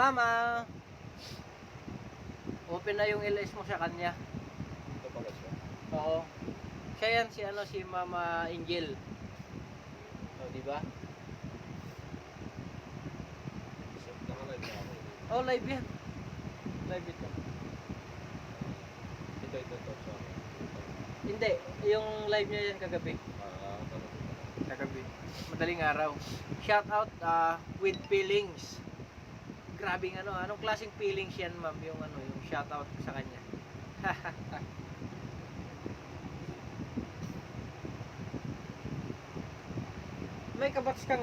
[SPEAKER 3] Ma'am, open na yung LS mo sa kanya.
[SPEAKER 4] Ito pala siya.
[SPEAKER 3] Oo. Siya yan, si Mama Angel. O, di ba?
[SPEAKER 4] Nakalive na ako.
[SPEAKER 3] Oh, live yan. Live ito.
[SPEAKER 4] Ito sa akin.
[SPEAKER 3] Hindi, yung live niya yan kagabi.
[SPEAKER 4] Talaga.
[SPEAKER 3] Kagabi. Madaling araw. Shout out with feelings. Grabing anong klaseng feelings yan, ma'am, yung yung shout out sa kanya. May kabats kang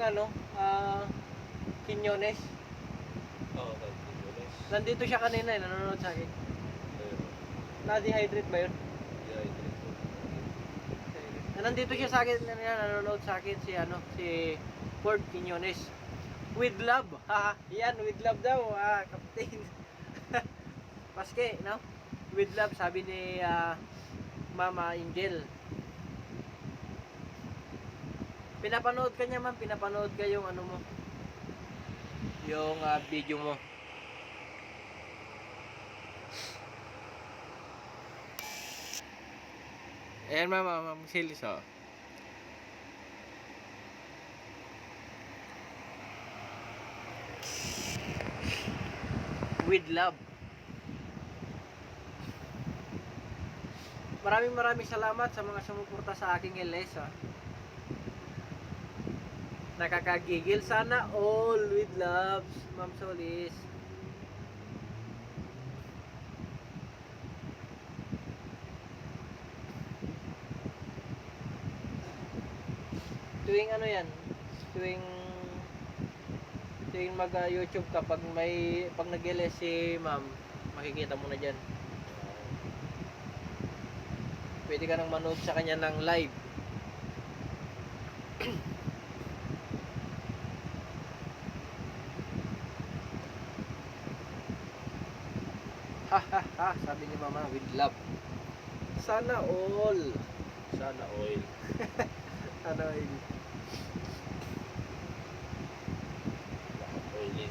[SPEAKER 3] Quinones.
[SPEAKER 4] Oo, thank you.
[SPEAKER 3] Nandito siya kanina, nanonood sa akin. Na-dehydrate ba yun? Nandito siya sa akin, nanonood sa akin si Ford Quinones. With love. Haha. Yan, with love daw. Captain. Paske, no? With love, sabi ni Mama Angel. Pinapanood ka niya, ma'am. Pinapanood ka yung mo. Yung video mo. Ayan, ma'am Silis, oh. With love. Maraming salamat sa mga sumuporta sa aking LS, ha. Nakakagigil. Sana all with love, Ma'am Solis. Tuwing yan, tuwing mag YouTube ka, pag nag-LS si ma'am, makikita mo na dyan. Pwede ka nang manood sa kanya ng live. Ha, sabi ni mama, with love. Sana all.
[SPEAKER 4] Sana oil.
[SPEAKER 3] Oil.
[SPEAKER 4] Oily.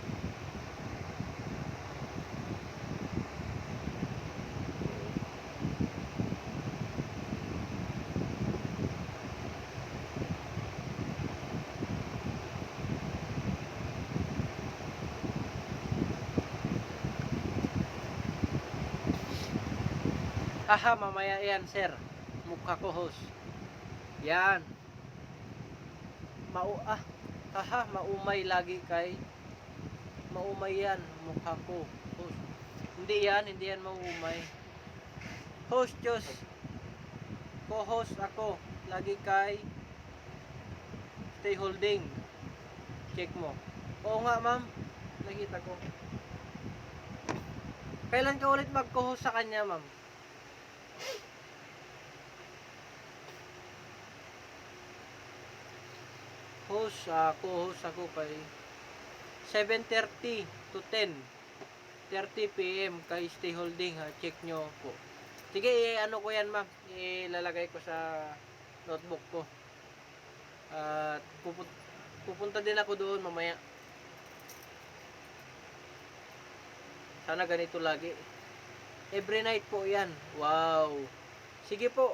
[SPEAKER 3] Haha, mamaya yan, sir. Mukha ko, host. Yan. Maumay lagi kay. Maumay yan, mukha ko, host. Hindi yan maumay. Host, Diyos. Co-host ako. Lagi kay Stay Holding. Check mo. Oo nga, ma'am. Nakita ko. Kailan ka ulit mag-co-host sa kanya, ma'am? Co-host ako kay 7:30 to 10:30 PM kay Stay Holding, ha. Check nyo po. Sige, ko yan, ma'am. Ilalagay ko sa notebook ko. At pupunta din ako doon mamaya. Sana ganito lagi. Every night po yan. Wow. Sige po,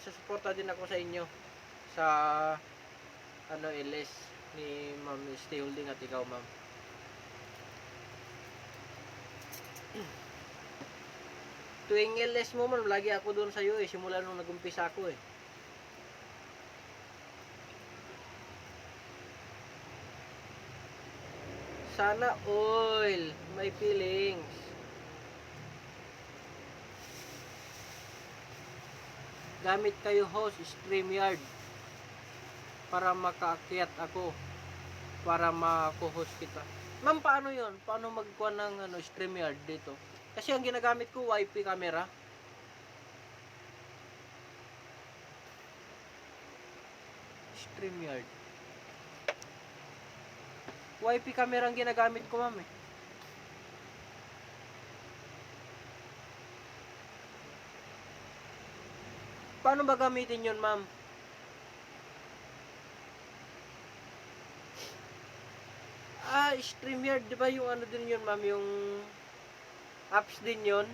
[SPEAKER 3] susuporta din ako sa inyo sa LS ni Ma'am Stay Holding at ikaw, ma'am. Tuwing LS mo, ma'am, lagi ako doon sa iyo simula nung nag-umpisa ako eh. Sana all may feelings. Gamit kayo host StreamYard para makaakyat ako, para ma-co-host kita. Ma'am, paano yon? Paano magkuha ng StreamYard dito? Kasi ang ginagamit ko wifi camera. StreamYard. Wifi camera ang ginagamit ko, ma'am eh. Paano ba gamitin yun, ma'am? StreamYard, di ba yung din yun, ma'am? Yung apps din yun.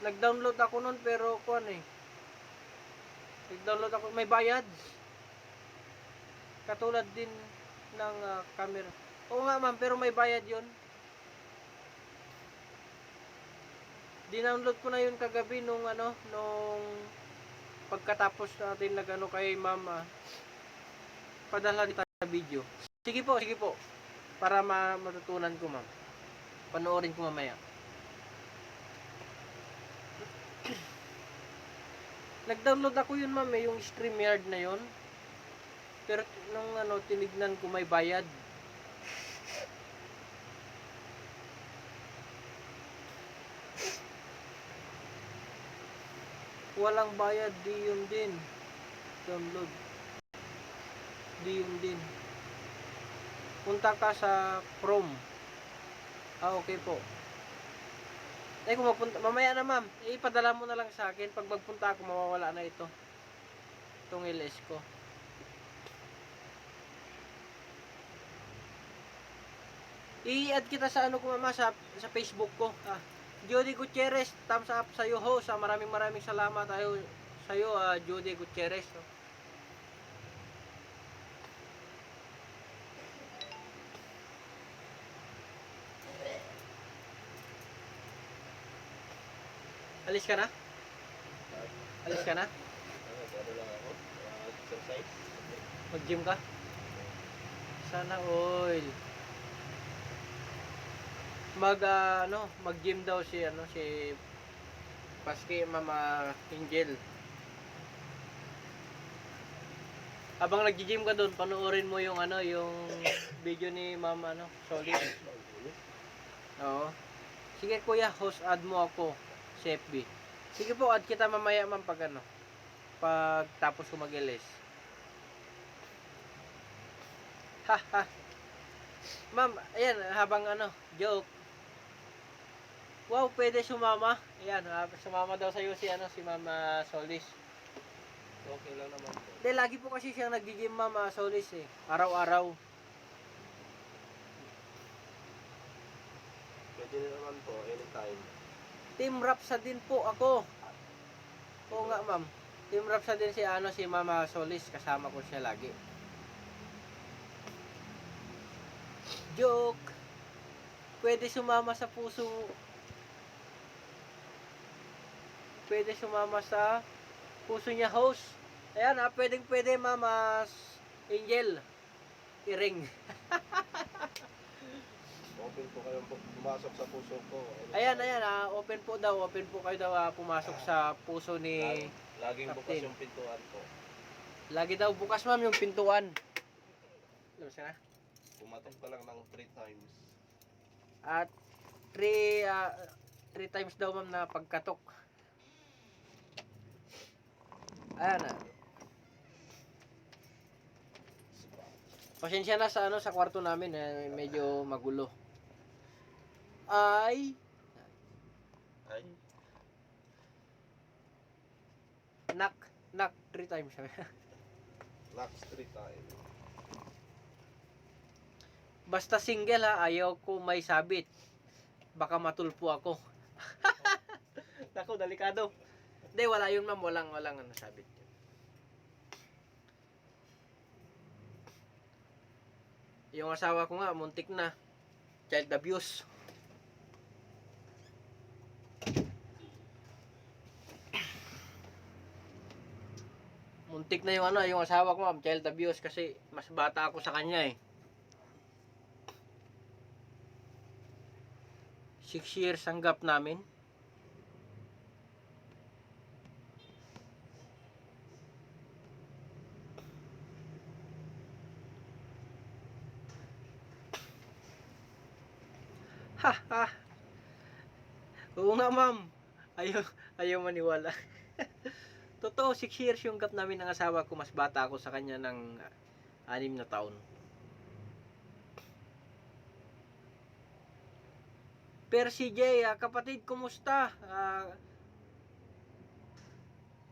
[SPEAKER 3] Nag-download ako nun, pero nag-download ako, may bayad. Katulad din ng camera. Oo nga, ma'am, pero may bayad yun. Dinownload ko na yun kagabi nung pagkatapos natin kay ma'am, padala kita sa video. Sige po, para matutunan ko, ma'am. Panoorin ko mamaya. Nag-download ako yun, ma'am, yung StreamYard na yun. Pero nung tinignan ko may bayad. Walang bayad, di yun din. Download. Di yun din. Punta ka sa Chrome. Okay po. Kung mapunta, mamaya na, ma'am. Ipadala mo na lang sa akin. Pag magpunta ako, mawawala na ito. Itong LS ko. I-add kita sa ko, mama, sa Facebook ko. Jody Gutierrez, thumbs up sa iyo, host. Maraming salamat sa iyo, Jody Gutierrez. Alis ka na? Alis ka na?
[SPEAKER 4] Ano lang ako? Exercise.
[SPEAKER 3] Mag-gym ka? Sana all. Mag-gym daw si Paski, Mama Angel. Habang nag-gym ka doon, panoorin mo yung yung video ni Mama Solid. Oo. Sige kuya, host add mo ako sa FB. Sige po, add kita mamaya, ma'am, pag pag tapos ko mag-LS. Ha. Ma'am, ayan, habang joke. Wow, pwede sumama. Ayan, sumama daw sa'yo si Mama Solis.
[SPEAKER 4] Okay lang naman po.
[SPEAKER 3] Hindi, lagi po kasi siyang nag-gym, Mama Solis eh. Araw-araw.
[SPEAKER 4] Pwede naman po, anytime.
[SPEAKER 3] Team Rapsa din po ako. Oo nga, ma'am. Team Rapsa din si Mama Solis. Kasama ko siya lagi. Joke. Pwede sumama sa puso. Pwede sumama sa puso niya, host. Ayan, pwede, Mama Angel. Iring.
[SPEAKER 4] Open po kayong pumasok sa puso ko.
[SPEAKER 3] Ayan, open po kayo daw pumasok sa puso ni
[SPEAKER 4] Laging bukas
[SPEAKER 3] Captain.
[SPEAKER 4] yung pintuan ko.
[SPEAKER 3] Lagi daw bukas, ma'am, yung pintuan. Labas ka na?
[SPEAKER 4] Pumatok pa lang ng 3 times.
[SPEAKER 3] At 3 times daw, ma'am, na pagkatok. Ayan na. Pasensya na sa kwarto namin, medyo magulo. Ay knock 3 times.
[SPEAKER 4] Knocks 3 times.
[SPEAKER 3] Basta single, ayaw ko may sabit. Baka matulpo ako. Naku, delikado. Hindi, wala yun ma'am. Walang ano sabit. Yung asawa ko nga, muntik na. Child abuse. Muntik na yung ano, yung asawa ko ma'am, child abuse kasi mas bata ako sa kanya eh. 6 years ang gap namin. Ha ha. Oo nga ma'am. Ayaw maniwala. Totoo, 6 years yung gap namin ng asawa ko. Mas bata ako sa kanya ng 6 na taon. Per CJ, kapatid, kumusta?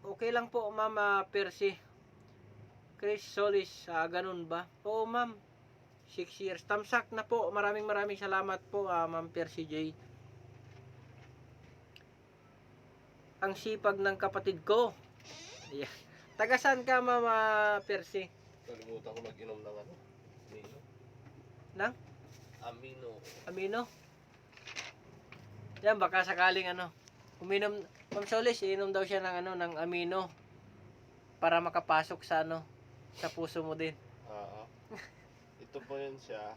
[SPEAKER 3] Okay lang po, ma'am, Percy. Chris Solis, ganun ba? Oo, ma'am. 6 years. Tamsak na po. Maraming salamat po, ma'am Percy J. Ang sipag ng kapatid ko. Yeah. Taga saan ka, ma'am Percy?
[SPEAKER 4] Kalimutan ko mag-inom ng ano. Amino.
[SPEAKER 3] Nang?
[SPEAKER 4] Amino.
[SPEAKER 3] Yan, baka sakaling ano. Uminom, Ma'am Solis, iinom daw siya ng ano, ng amino. Para makapasok sa ano, sa puso mo din.
[SPEAKER 4] Ito po yun siya.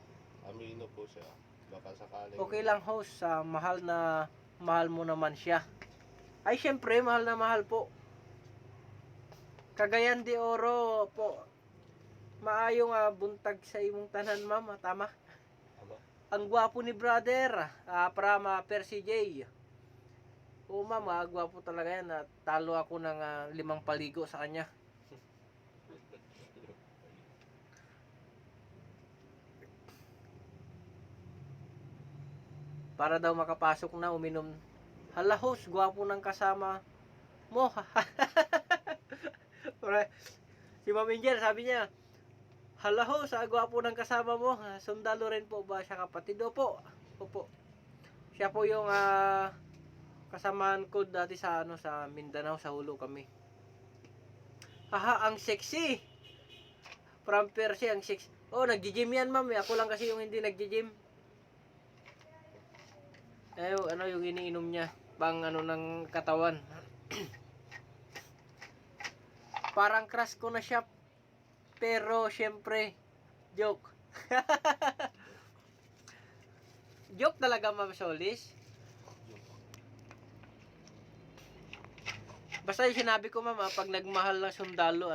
[SPEAKER 4] Amino po siya. Baka sakaling...
[SPEAKER 3] Okay lang, host. Mahal mo naman siya. Ay, syempre, mahal na mahal po. Cagayan de Oro po. Maayong buntag sa imong tanan, ma'am. Tama?
[SPEAKER 4] Aba?
[SPEAKER 3] Ang gwapo ni brother. From Percy J. Oo, ma'am. Gwapo talaga yan. Talo ako ng 5 paligo sa kanya. Para daw makapasok na, uminom. Hala, host, gwapo ng kasama mo. Si Ma'am Angel, sabi niya, hala, host, gwapo ng kasama mo. Sundalo rin po ba siya, kapatid? Opo. Siya po yung kasamaan ko dati sa sa Mindanao, sa Hulo kami. Ang sexy. From Percy, ang sexy. Oh, nagji-gym yan, ma'am. Ako lang kasi yung hindi nagji-gym. Yung iniinom niya pang ng katawan. Parang crush ko na siya, pero syempre joke. Joke talaga, Ma'am Solis. Basta yung sinabi ko, ma'am, pag nagmahal ng sundalo,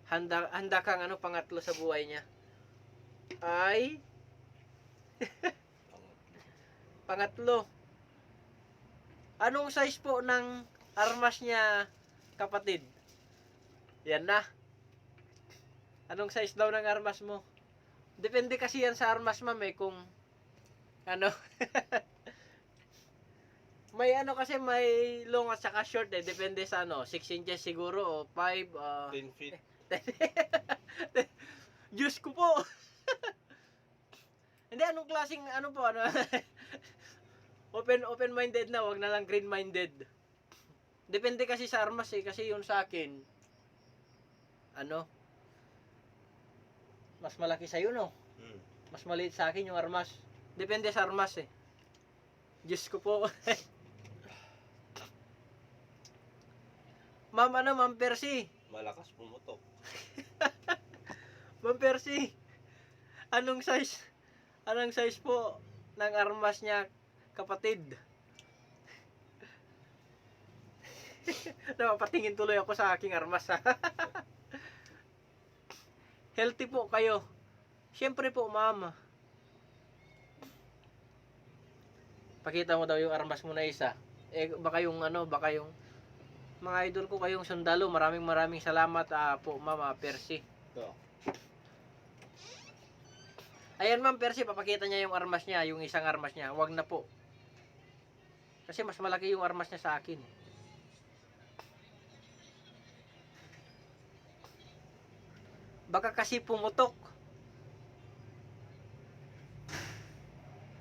[SPEAKER 3] handa kang pangatlo sa buhay niya. Ay pangatlo. Anong size po ng armas niya, kapatid? Yan na. Anong size daw ng armas mo? Depende kasi yan sa armas, ma'am, kung may kasi may long at saka short depende sa 6 inches siguro o 5
[SPEAKER 4] 10 feet.
[SPEAKER 3] Diyos ko po. Hindi, anong klaseng po open-minded na, wag na lang green-minded. Depende kasi sa armas kasi yun sa akin mas malaki sa no? Mas maliit sa akin yung armas. Depende sa armas Diyos ko po. Ma'am Percy.
[SPEAKER 4] Malakas pumutok.
[SPEAKER 3] Ma'am Percy, anong size po ng armas niya, kapatid? Napapatingin tuloy ako sa aking armas. Healthy po kayo. Siyempre po, ma'am. Pakita mo daw yung armas mo na isa. Baka yung mga idol ko kayong sundalo. Maraming salamat po, ma'am Percy.
[SPEAKER 4] Ito.
[SPEAKER 3] Ayan, ma'am Percy, papakita niya yung armas niya, yung isang armas niya. Wag na po. Kasi mas malaki yung armas niya sa akin. Baka kasi pumutok.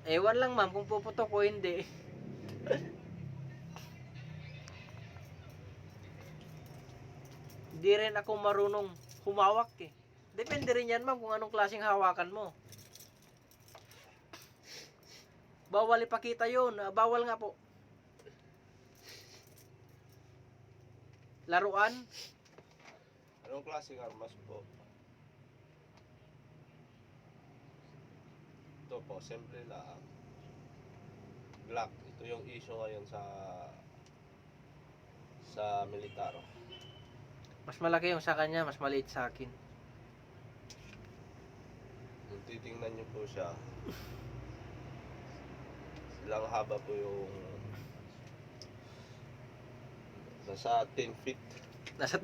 [SPEAKER 3] Ewan lang ma'am kung puputok o hindi. Di rin ako marunong humawak eh. Depende rin yan ma'am kung anong klaseng hawakan mo. Bawal ipakita yun. Bawal nga po. Laruan.
[SPEAKER 4] Anong klaseng armas po? Ito po, simple lang. Glock. Ito yung issue ngayon sa militar.
[SPEAKER 3] Mas malaki yung sa kanya, mas maliit sa akin.
[SPEAKER 4] Kung titingnan nyo po siya, ilang haba po yung nasa 10 feet.
[SPEAKER 3] Nasa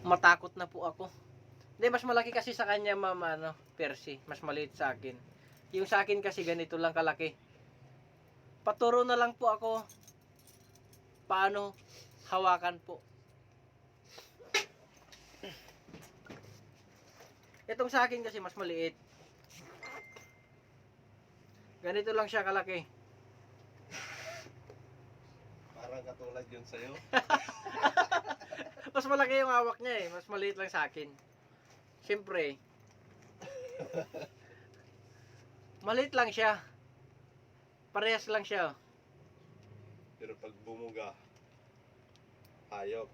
[SPEAKER 3] matakot na po ako. Hindi, mas malaki kasi sa kanya ma'am, Percy. Mas maliit sa akin. Yung sa akin kasi ganito lang kalaki. Paturo na lang po ako paano hawakan po. Itong sa akin kasi mas maliit. Ganito lang siya kalaki.
[SPEAKER 4] Parang katulad yun sa'yo.
[SPEAKER 3] Mas malaki yung hawak niya eh. Mas maliit lang sa akin. Siyempre. Maliit lang siya. Parehas lang siya.
[SPEAKER 4] Pero pag bumuga, hayop.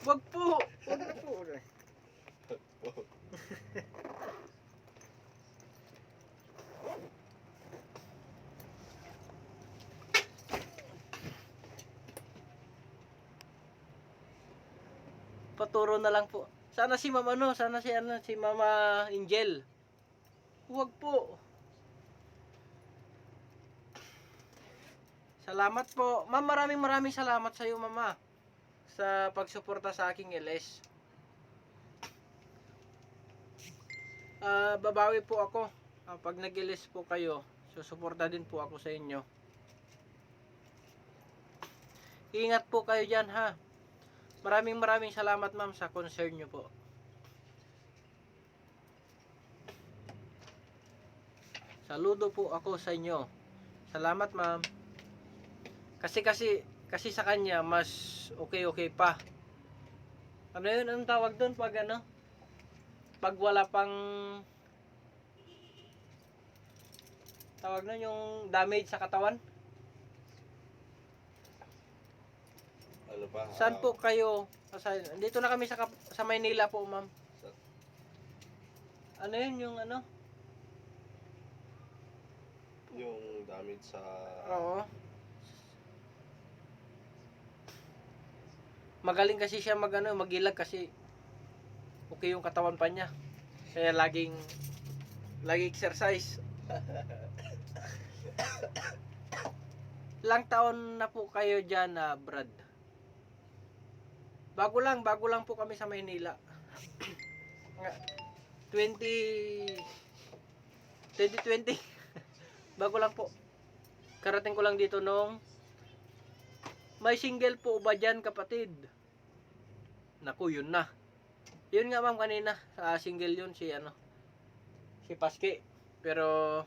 [SPEAKER 3] Wag po. Wag na po. Paturo na lang po. Sana si Mama sana si Mama Angel. Huwag po. Salamat po. Ma'am, maraming salamat sa iyo, Mama, sa pagsuporta sa aking LS. Babawi po ako. Pag nag-LS po kayo, susuporta din po ako sa inyo. Ingat po kayo dyan, ha. Maraming salamat, ma'am, sa concern nyo po. Saludo po ako sa inyo. Salamat, ma'am. Kasi sa kanya mas okay pa. Ano yun? Anong tawag doon pag ano? Pag wala pang tawag nun yung damage sa katawan?
[SPEAKER 4] Ano pa?
[SPEAKER 3] Saan po kayo? Dito na kami sa Maynila po, ma'am. Ano yun yung ano?
[SPEAKER 4] Yung damage sa...
[SPEAKER 3] Oo. Magaling kasi siya magilag kasi okay yung katawan pa niya. Kaya lagi exercise. Ilang taon na po kayo dyan, Brad? Bago lang po kami sa Maynila. 2020. Bago lang po. Karating ko lang dito nung may single po ba dyan, kapatid? Naku, yun na. Yun nga, ma'am, kanina. Single yun si Paske. Pero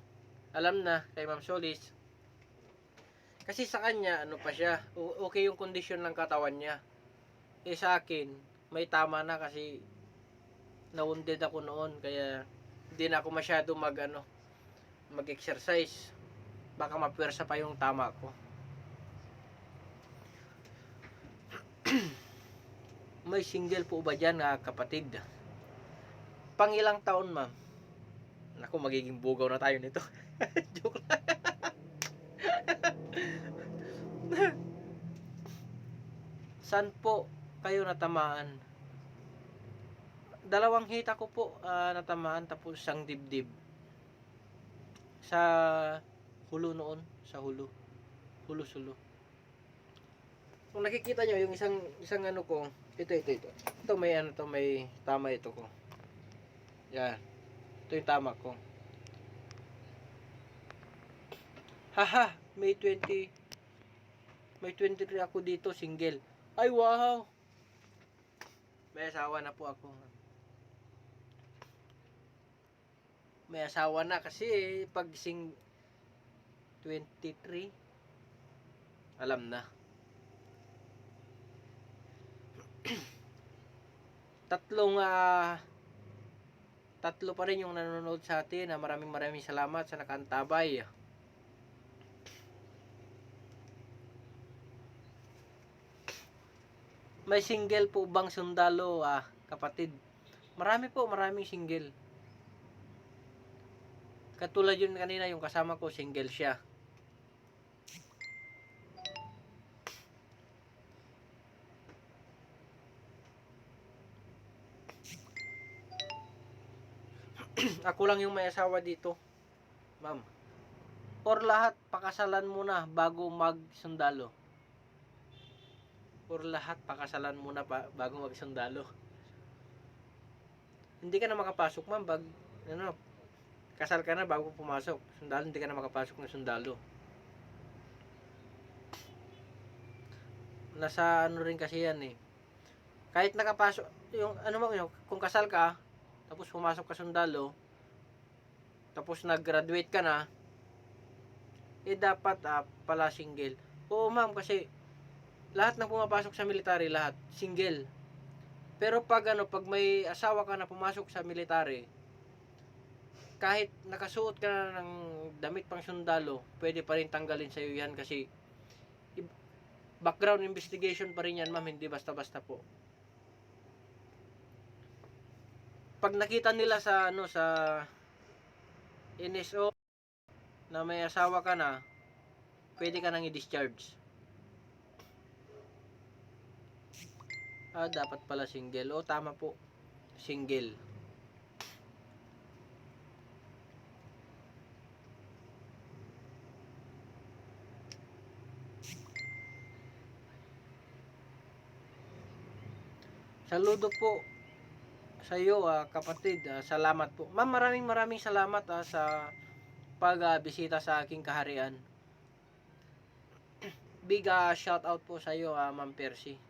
[SPEAKER 3] alam na kay Ma'am Solis. Kasi sa kanya, pa siya, okay yung kondisyon ng katawan niya. Sa akin, may tama na kasi na-wounded ako noon. Kaya hindi na ako masyado mag-exercise. Baka mapwersa pa yung tama ko. May single po ba dyan, kapatid? Pangilang taon, ma'am? Naku, magiging bugaw na tayo nito. Joke lang. Saan po kayo natamaan? Dalawang hita ko po natamaan, tapos isang dibdib. Sa hulo noon, sa hulo. Hulo-sulo. Kung nakikita nyo yung isang ko, ito. Ito may tama ito ko. Yan. Ito yung tama ko. Haha, may 23 ako dito, single. Ay, wow! May asawa na po ako. may asawa na kasi pag 23 alam na. Tatlo pa rin yung nanonood sa atin. Maraming salamat sa nakaantabay. May single po bang sundalo, kapatid? Maraming single. Katulad yun kanina, yung kasama ko, single siya. Ako lang yung may asawa dito, ma'am. Or lahat, pakasalan muna bago magsundalo. Or lahat, pakasalan muna bago magsundalo. Hindi ka na makapasok, ma'am, kasal ka na bago pumasok. Sundalo, hindi ka na makapasok ng sundalo. Nasa ano rin kasi yan eh. Kahit nakapasok, kung kasal ka, tapos pumasok ka sundalo, tapos nag-graduate ka na, dapat pala single. Oo ma'am, kasi lahat ng pumapasok sa military, lahat single. Pero pag may asawa ka na pumasok sa military, kahit nakasuot ka na ng damit pang sundalo, pwede pa rin tanggalin sa iyo yan kasi background investigation pa rin yan, ma'am, hindi basta-basta po. Pag nakita nila sa NSO na may asawa ka na, pwede ka nang i-discharge. Dapat pala single. Tama po. Single. Saludo po sa iyo, kapatid. Salamat po. Ma'am, maraming salamat sa pagbisita sa aking kaharian. Big shout out po sa iyo, Ma'am Percy.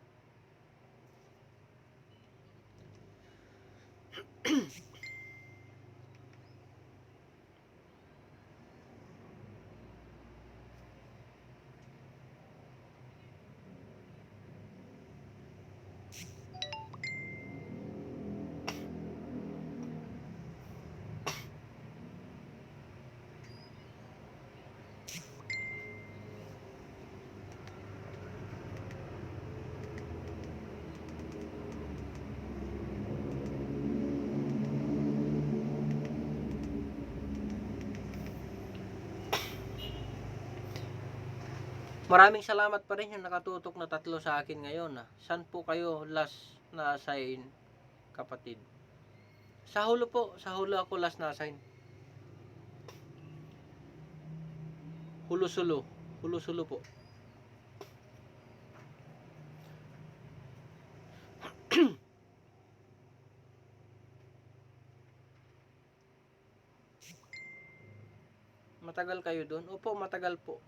[SPEAKER 3] Maraming salamat pa rin yung nakatutok na 3 sa akin ngayon. Saan po kayo last na assign, kapatid? Sa hulo po, sa hulo ako last na assign. Hulo-sulo po. Matagal kayo doon? Opo, matagal po.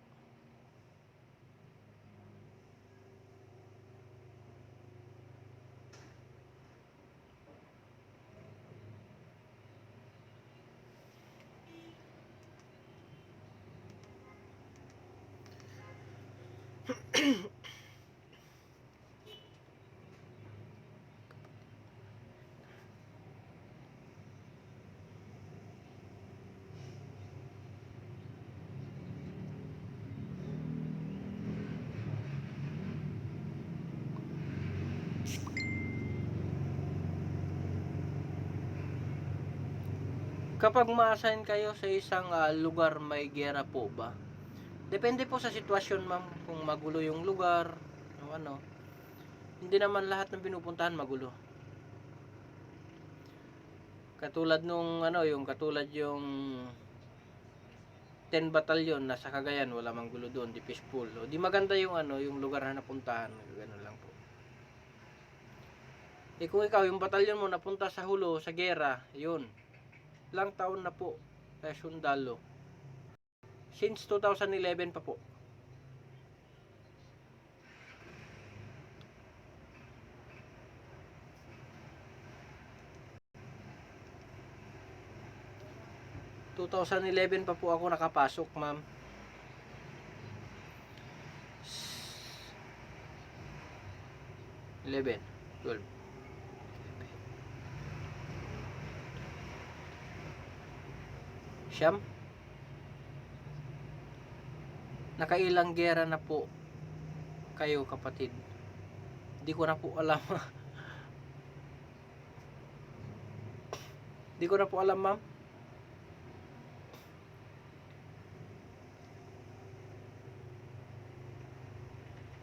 [SPEAKER 3] Kapag ma-assign kayo sa isang lugar, may gera po ba? Depende po sa sitwasyon, ma'am, kung magulo yung lugar o hindi naman lahat ng pinupuntahan magulo. Katulad yung 10 batalyon nasa Cagayan, wala mang gulo doon, di peaceful. O di maganda yung yung lugar na napuntahan, gano'n lang po. Kung ikaw yung batalyon mo napunta sa hulo, sa gera, yun. Ilang taon na po sundalo? Since 2011 pa po. 2011 pa po ako nakapasok, ma'am. Eleven, 12. Siyam. Nakailang gera na po kayo, kapatid? Di ko na po alam. Di ko na po alam, ma'am.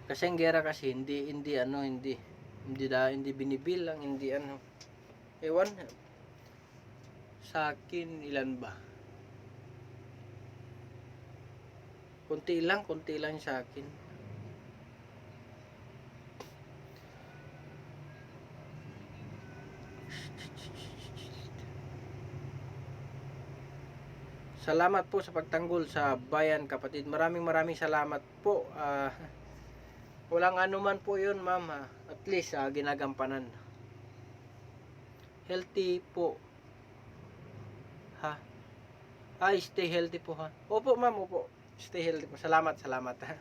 [SPEAKER 3] Kasi ang gera kasi hindi binibilang, hindi ano. Ewan. Sa akin ilan ba? Konti lang sa akin. Salamat po sa pagtanggol sa bayan, kapatid. Maraming salamat po. Walang ano man po yun, ma'am. At least ginagampanan. Healthy po. Ha? Stay healthy po, ha? Opo, ma'am, opo. Stay healthy po. Salamat. Ha?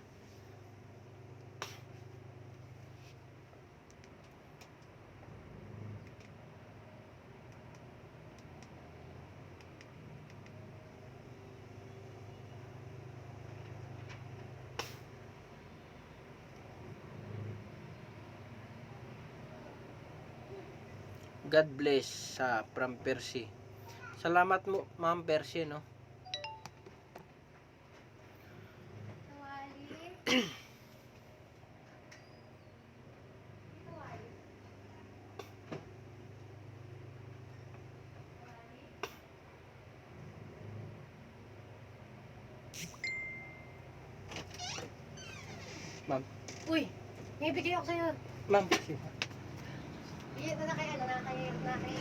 [SPEAKER 3] God bless sa from Percy. Salamat mo, Ma'am Percy, no? Ma'am.
[SPEAKER 6] Uy, may bigay ako sa'yo.
[SPEAKER 3] Ma'am.
[SPEAKER 6] Iyan na kay ano, na kay...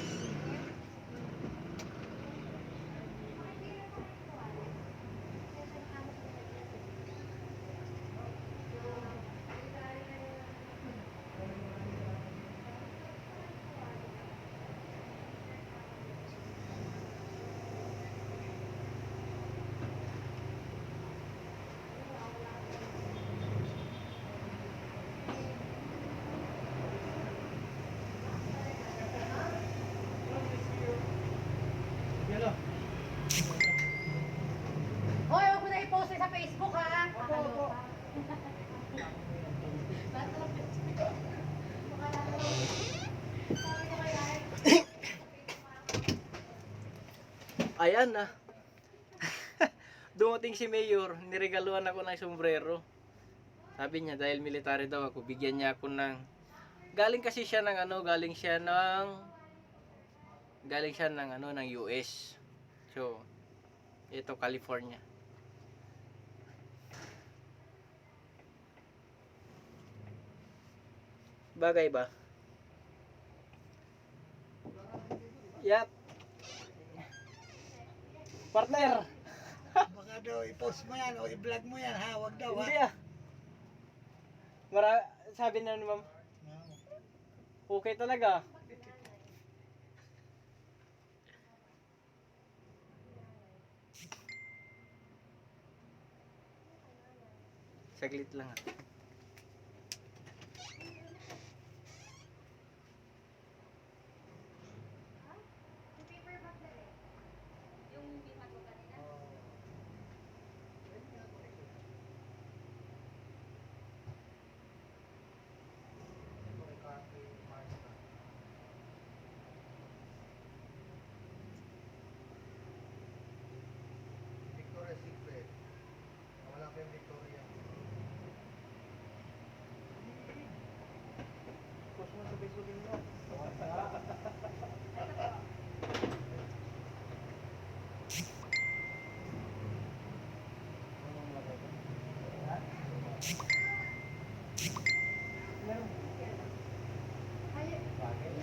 [SPEAKER 6] Hoy, huwag mo na i-post sa Facebook, ha? Opo.
[SPEAKER 3] Ayan na. Dumating si Mayor, niregaluhan ako ng sombrero. Sabi niya dahil military daw ako, bigyan niya ako ng galing siya ng US. So, ito California. Bagay ba? Yap. Partner.
[SPEAKER 5] Baka daw i-post mo yan o i-vlog mo yan ha, wag daw ha.
[SPEAKER 3] Hindi sabi na ni ma'am. Okay talaga. Saglit lang ha.
[SPEAKER 2] Victoria's Secret. Wala kayong Victoria.
[SPEAKER 3] Post mo sa Facebook mo.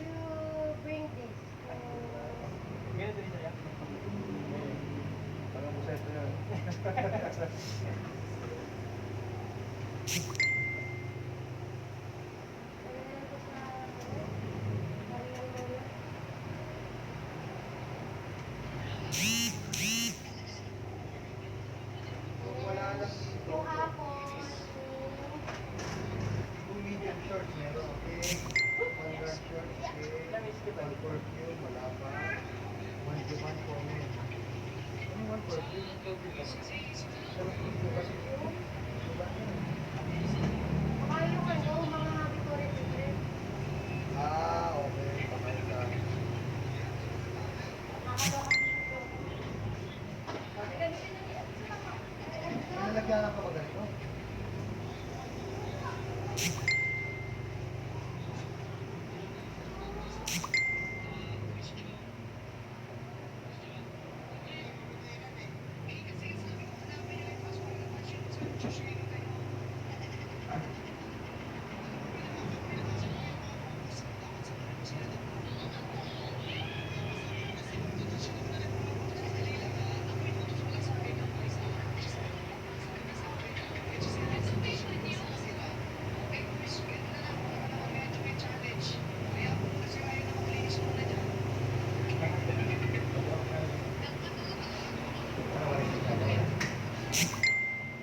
[SPEAKER 6] You bring this.
[SPEAKER 3] Ganito rin siya.
[SPEAKER 4] Parang buset na yan.
[SPEAKER 6] Baka yung ano, mga Victoria's Secret.
[SPEAKER 2] Ah, okay. Kamay ka.
[SPEAKER 6] Nakakaloka dito.
[SPEAKER 2] Nalagyan ka ba ganito?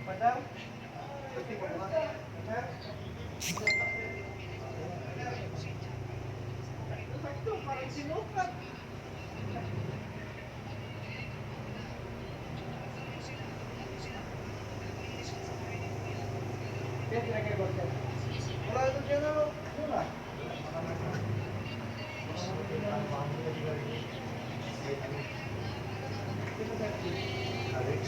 [SPEAKER 2] Madam? Wala ito dyan ano? Wala. Alex?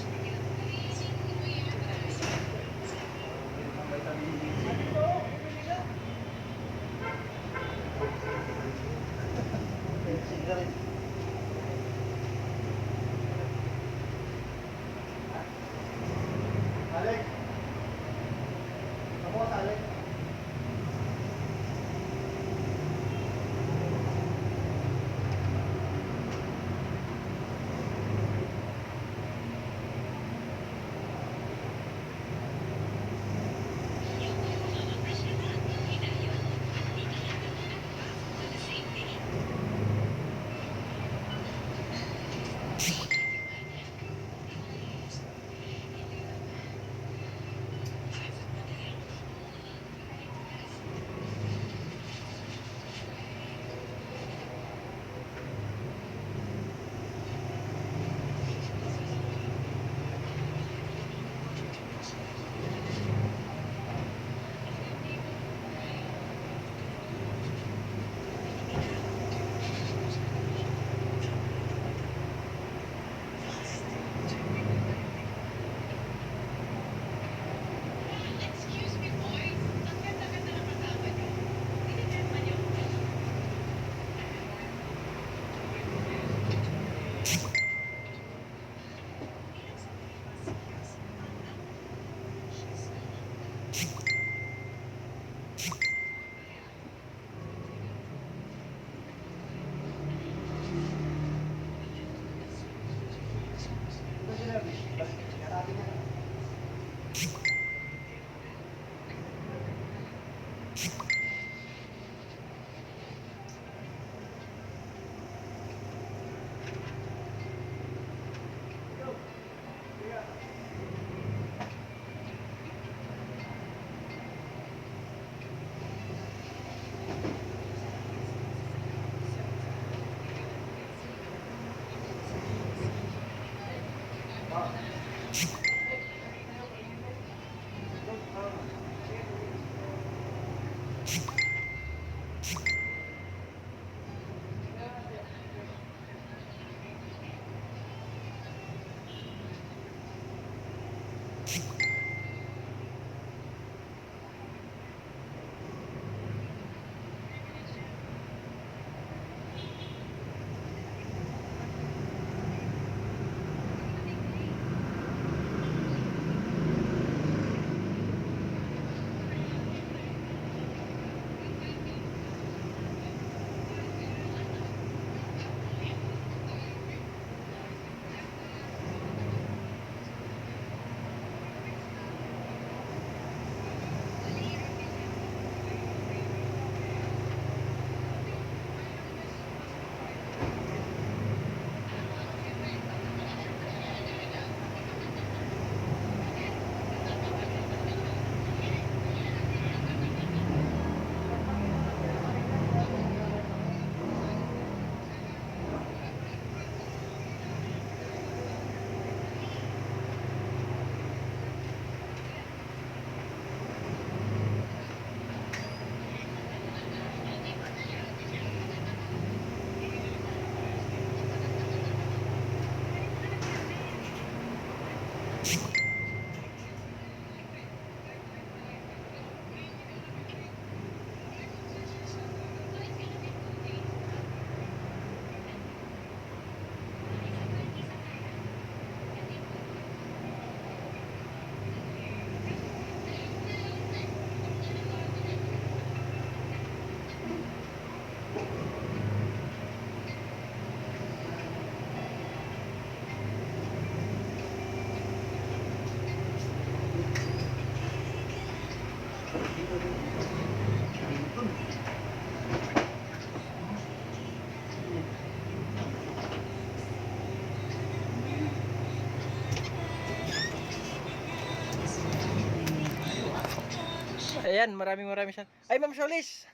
[SPEAKER 3] Ayan, maraming siya. Ay, Ma'am Solis.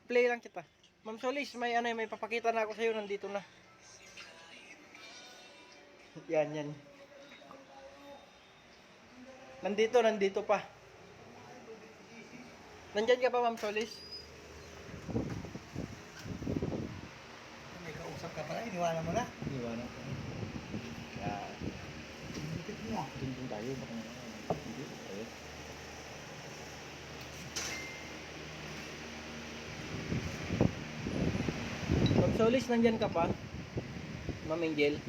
[SPEAKER 3] Play lang kita. Ma'am Solis, may papakita na ako sa iyo, nandito na. Yan. Nandito pa. Nandyan ka pa, Ma'am Solis?
[SPEAKER 5] May kausap ka pala, iniwanan mo na.
[SPEAKER 1] Iwanan ko. Yan.
[SPEAKER 5] Lupit mo.
[SPEAKER 1] Dun tayo. Baka hindi. Tayo.
[SPEAKER 3] Ma'am Solis, nandyan ka pa? Ma'am Angel?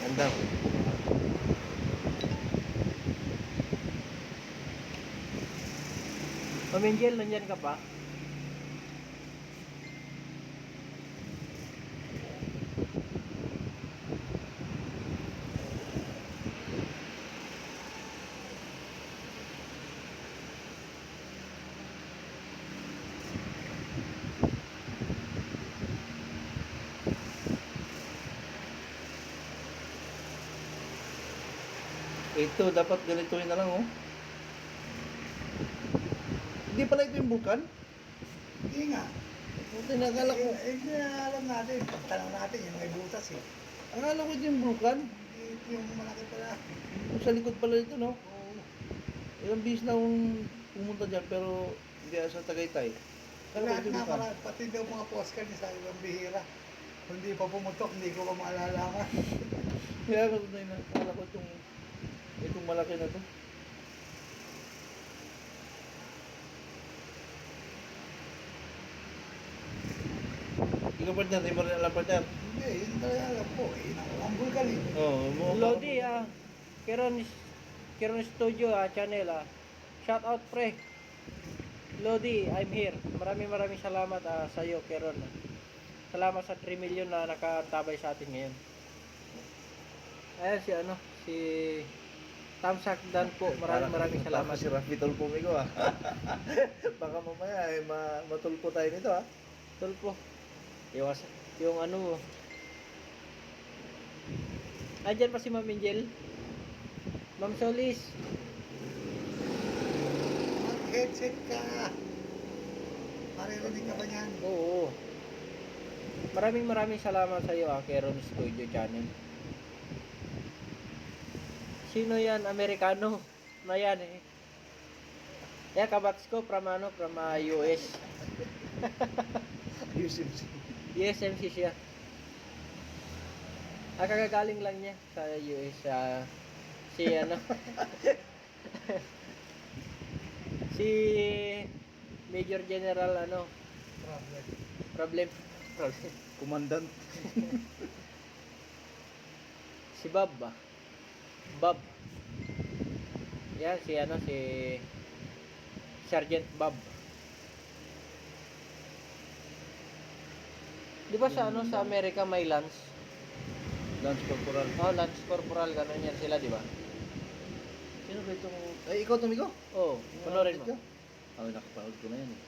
[SPEAKER 1] Ganda.
[SPEAKER 3] Ma'am Angel, nandyan ka pa?
[SPEAKER 1] Ito, dapat ganituin na lang, oh. Hindi pala ito yung vulkan?
[SPEAKER 5] Hindi nga.
[SPEAKER 1] Buti nakala ko.
[SPEAKER 5] Hindi na alam natin. Pagtanaw natin, yung may butas eh.
[SPEAKER 1] Akala ko ito yung vulkan.
[SPEAKER 5] Hindi ito yung malaki pala.
[SPEAKER 1] Yung sa likod pala ito, no? Ilang bis na akong pumunta dyan, pero hindi sa Tagaytay. Akala ko
[SPEAKER 5] Lahat
[SPEAKER 1] ito yung
[SPEAKER 5] nga
[SPEAKER 1] vulkan.
[SPEAKER 5] pala, pati daw mga postcard niya sa ibang bihira. Kung hindi pa pumutok, hindi ko pa maalalaman.
[SPEAKER 1] Kaya ako na yun, akala ko itong malaki na to. Ikaw partner, hindi mo rin alam partner.
[SPEAKER 5] Hindi, yun talaga alam ko. Eh, ang vulkan eh.
[SPEAKER 1] Oo, mo.
[SPEAKER 3] Lodi, Keron Studio, channel, Shout out, pre. Lodi, I'm here. Maraming salamat sa iyo, Keron. Salamat sa 3 million na nakatabay sa atin ngayon. Ayan si Tamsak Dan po. Maraming salamat.
[SPEAKER 1] Si Rafi Tulpo Migo, ah. Baka mamaya matulpo tayo nito, ah.
[SPEAKER 3] Tulpo. Yung andyan pa si Ma'am Angel. Ma'am Solis.
[SPEAKER 5] Mag-headset ka. Maririnig ka ba niyan?
[SPEAKER 3] Oo. Maraming salamat sa iyo, Keron Studio Channel. Sino yan? Amerikano na yan eh. Yeah, kabats ko from US.
[SPEAKER 1] USMC.
[SPEAKER 3] USMC siya. Kagagaling lang niya sa US. Si si Major General problem.
[SPEAKER 1] Komandan.
[SPEAKER 3] Si Bob ba? Bob. Yan si Sergeant Bob. Di ba sa sa Amerika may lance?
[SPEAKER 1] Lance Corporal.
[SPEAKER 3] Oh, lance corporal ganun yan sila, di ba?
[SPEAKER 1] Sino ba itong... Ay, ikaw tumigo?
[SPEAKER 3] Oh, panorin mo.
[SPEAKER 1] Ay, nakapanood ko na yan, eh.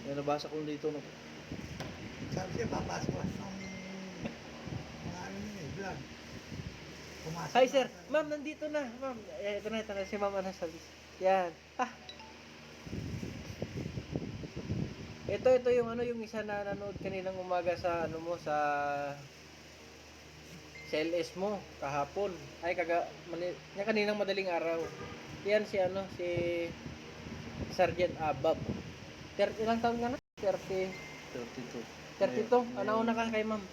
[SPEAKER 1] May nabasa ko dito, no.
[SPEAKER 5] Sabi siya, papasok ka ng mga vlog. Pumasok
[SPEAKER 3] Hi
[SPEAKER 5] na
[SPEAKER 3] sir,
[SPEAKER 5] sa-
[SPEAKER 3] ma'am nandito na, ma'am. Ito na si ma'am Anastasia. Yan. Ito yung yung isa na nanood kaninang umaga sa sa LS mo kahapon. Ay kaninang madaling araw. Yan si si Sergeant Bob. 30 ilang taon ka na? 30
[SPEAKER 1] 32.
[SPEAKER 3] 32. Ano una ka kay ma'am?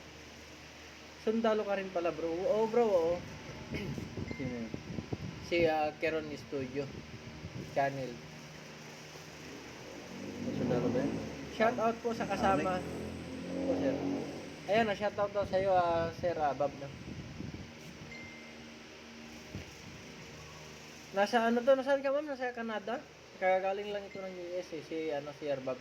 [SPEAKER 3] Sundalo ka rin pala, bro. Oo, bro. Oo.
[SPEAKER 1] Sino yun?
[SPEAKER 3] Si Keron Studio Channel.
[SPEAKER 1] Sundalo ba yan?
[SPEAKER 3] Shout out po sa kasama. Po, sir. Ayan, shout out daw sa iyo, Sir Bob na. Nasa nasaan ka ma'am? Nasa Canada? Kagagaling lang ito ng US eh, si Sir Bob.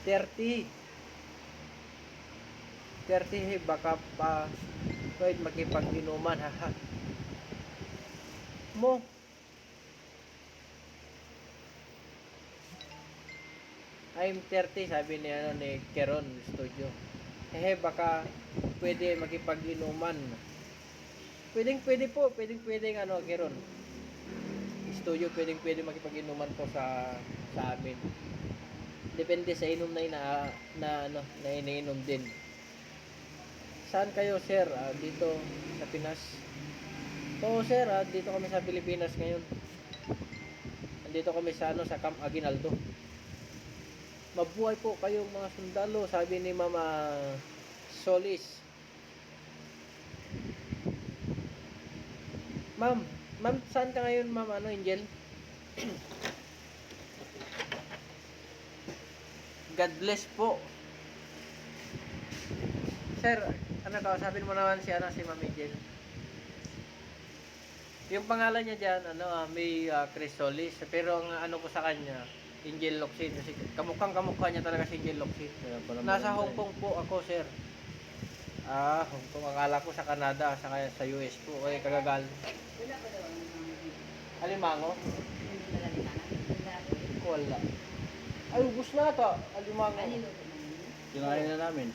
[SPEAKER 3] $30. 30 baka pa pwede makipag-inuman haha. Mo. I'm 30 sabi ni ano ni Keron Studio. Baka pwede makipag-inuman. Pwede po, pwedeng ano Keron. Studio pwede makipag-inuman po sa amin. Depende sa inom na iniinom din. Saan kayo, sir? Dito sa Pinas. Oo, sir, dito kami sa Pilipinas ngayon. Andito kami sa sa Camp Aguinaldo. Mabuhay po kayong mga sundalo, sabi ni Mama Solis. Ma'am, saan ka ngayon, Ma'am Angel? God bless po. Sir, kausapin mo naman si Ma'am Angel. Yung pangalan niya diyan, may Chris Solis, pero ang ko sa kanya, Angel Locsin. Kasi kamukha niya talaga si Angel Locsin. Nasa Hong Kong po ako, sir. Hong Kong. Akala ko sa Canada, sa US po. Okay, kagagal. Alimango? Wala. Ay, ubus na ata. Alimango.
[SPEAKER 1] Kinain na namin.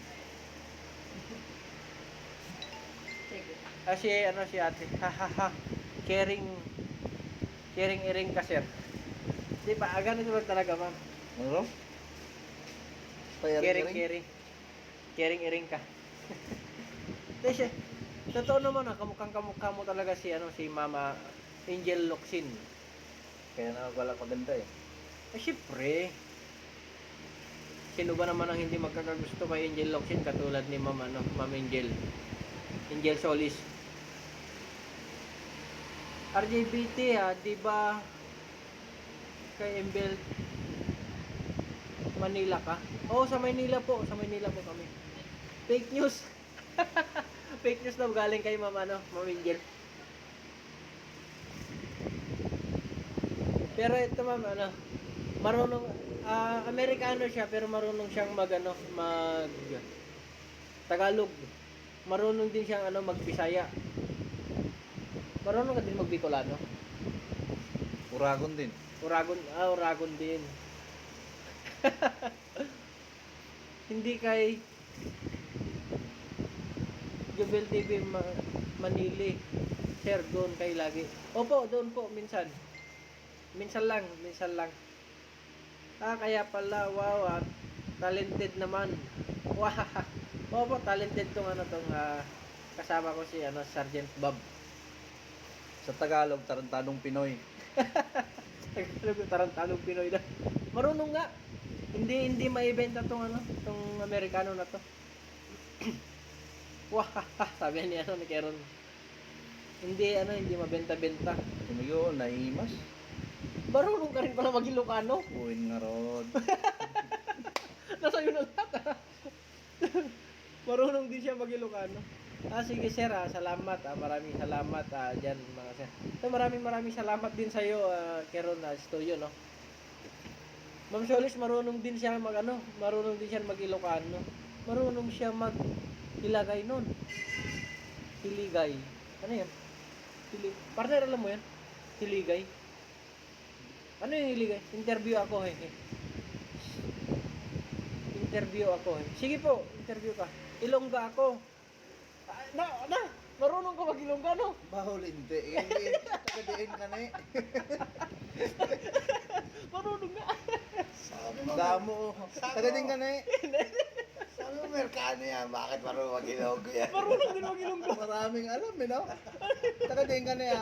[SPEAKER 3] Si ate. Hahaha. Caring iring ka, sir. Di ba? Ganun naman talaga, ma'am.
[SPEAKER 1] Ano?
[SPEAKER 3] Caring iring ka. Kasi, totoo naman kamukha mo talaga si Mama Angel Locsin.
[SPEAKER 1] Kaya na wala maganda eh.
[SPEAKER 3] Syempre. Sino ba naman ang hindi magkakagusto kay Angel Locsin katulad ni Ma'am Angel Solis. RJBT di ba kay Embel Manila ka? Oo, sa Manila po kami. Fake news. Fake news daw galing kay Ma'am Angel. Pero ito ma'am, marunong, Amerikano siya, pero marunong siyang mag Tagalog. Marunong din siyang mag-Bisaya. Marunong ka din mag-Bicolano.
[SPEAKER 1] Uragon din.
[SPEAKER 3] Uragon din. Hindi kay Jubel TV Manili. Sir, doon kay lagi. Opo, doon po, minsan. Minsan lang. Kaya pala, wow, talented naman. Wow. Opo, talented tong kasama ko si Sergeant Bob.
[SPEAKER 1] Sa Tagalog, Tarantanong Pinoy.
[SPEAKER 3] Tarantanong Pinoy na. Marunong nga. Hindi maibenta tong Amerikano na to. Wah, sabi ni ni Keron. Hindi mabenta-benta.
[SPEAKER 1] Sumigo, naimas.
[SPEAKER 3] Marunong ka rin pala mag-Ilocano.
[SPEAKER 1] Uwin nga rod.
[SPEAKER 3] Nasa yun na lahat. Marunong din siya mag-Ilocano. Sige sir, salamat. Maraming salamat dyan mga sir. So, maraming salamat din sa iyo, Keron Studio, no. Ma'am Solis, marunong din siya mag-Ilocano. Marunong siya mag-ilagay nun. Hiligay. Ano yan? Partner, alam mo yan? Hiligay. Ano yung hiligay? Interview ako Sige po, interview ka. Ilongga ako. Marunong ka mag-Ilongga, no?
[SPEAKER 1] Bahol hindi. Tagadiin ka na eh.
[SPEAKER 3] Marunong nga.
[SPEAKER 5] Sabi mo,
[SPEAKER 1] Damo. Tagadiin ka na eh.
[SPEAKER 5] sabi mo, Amerikano yan. Bakit marunong mag-ilog yan?
[SPEAKER 3] Marunong din mag-Ilongga.
[SPEAKER 1] Maraming alam eh, no? Tagadiin ka na eh,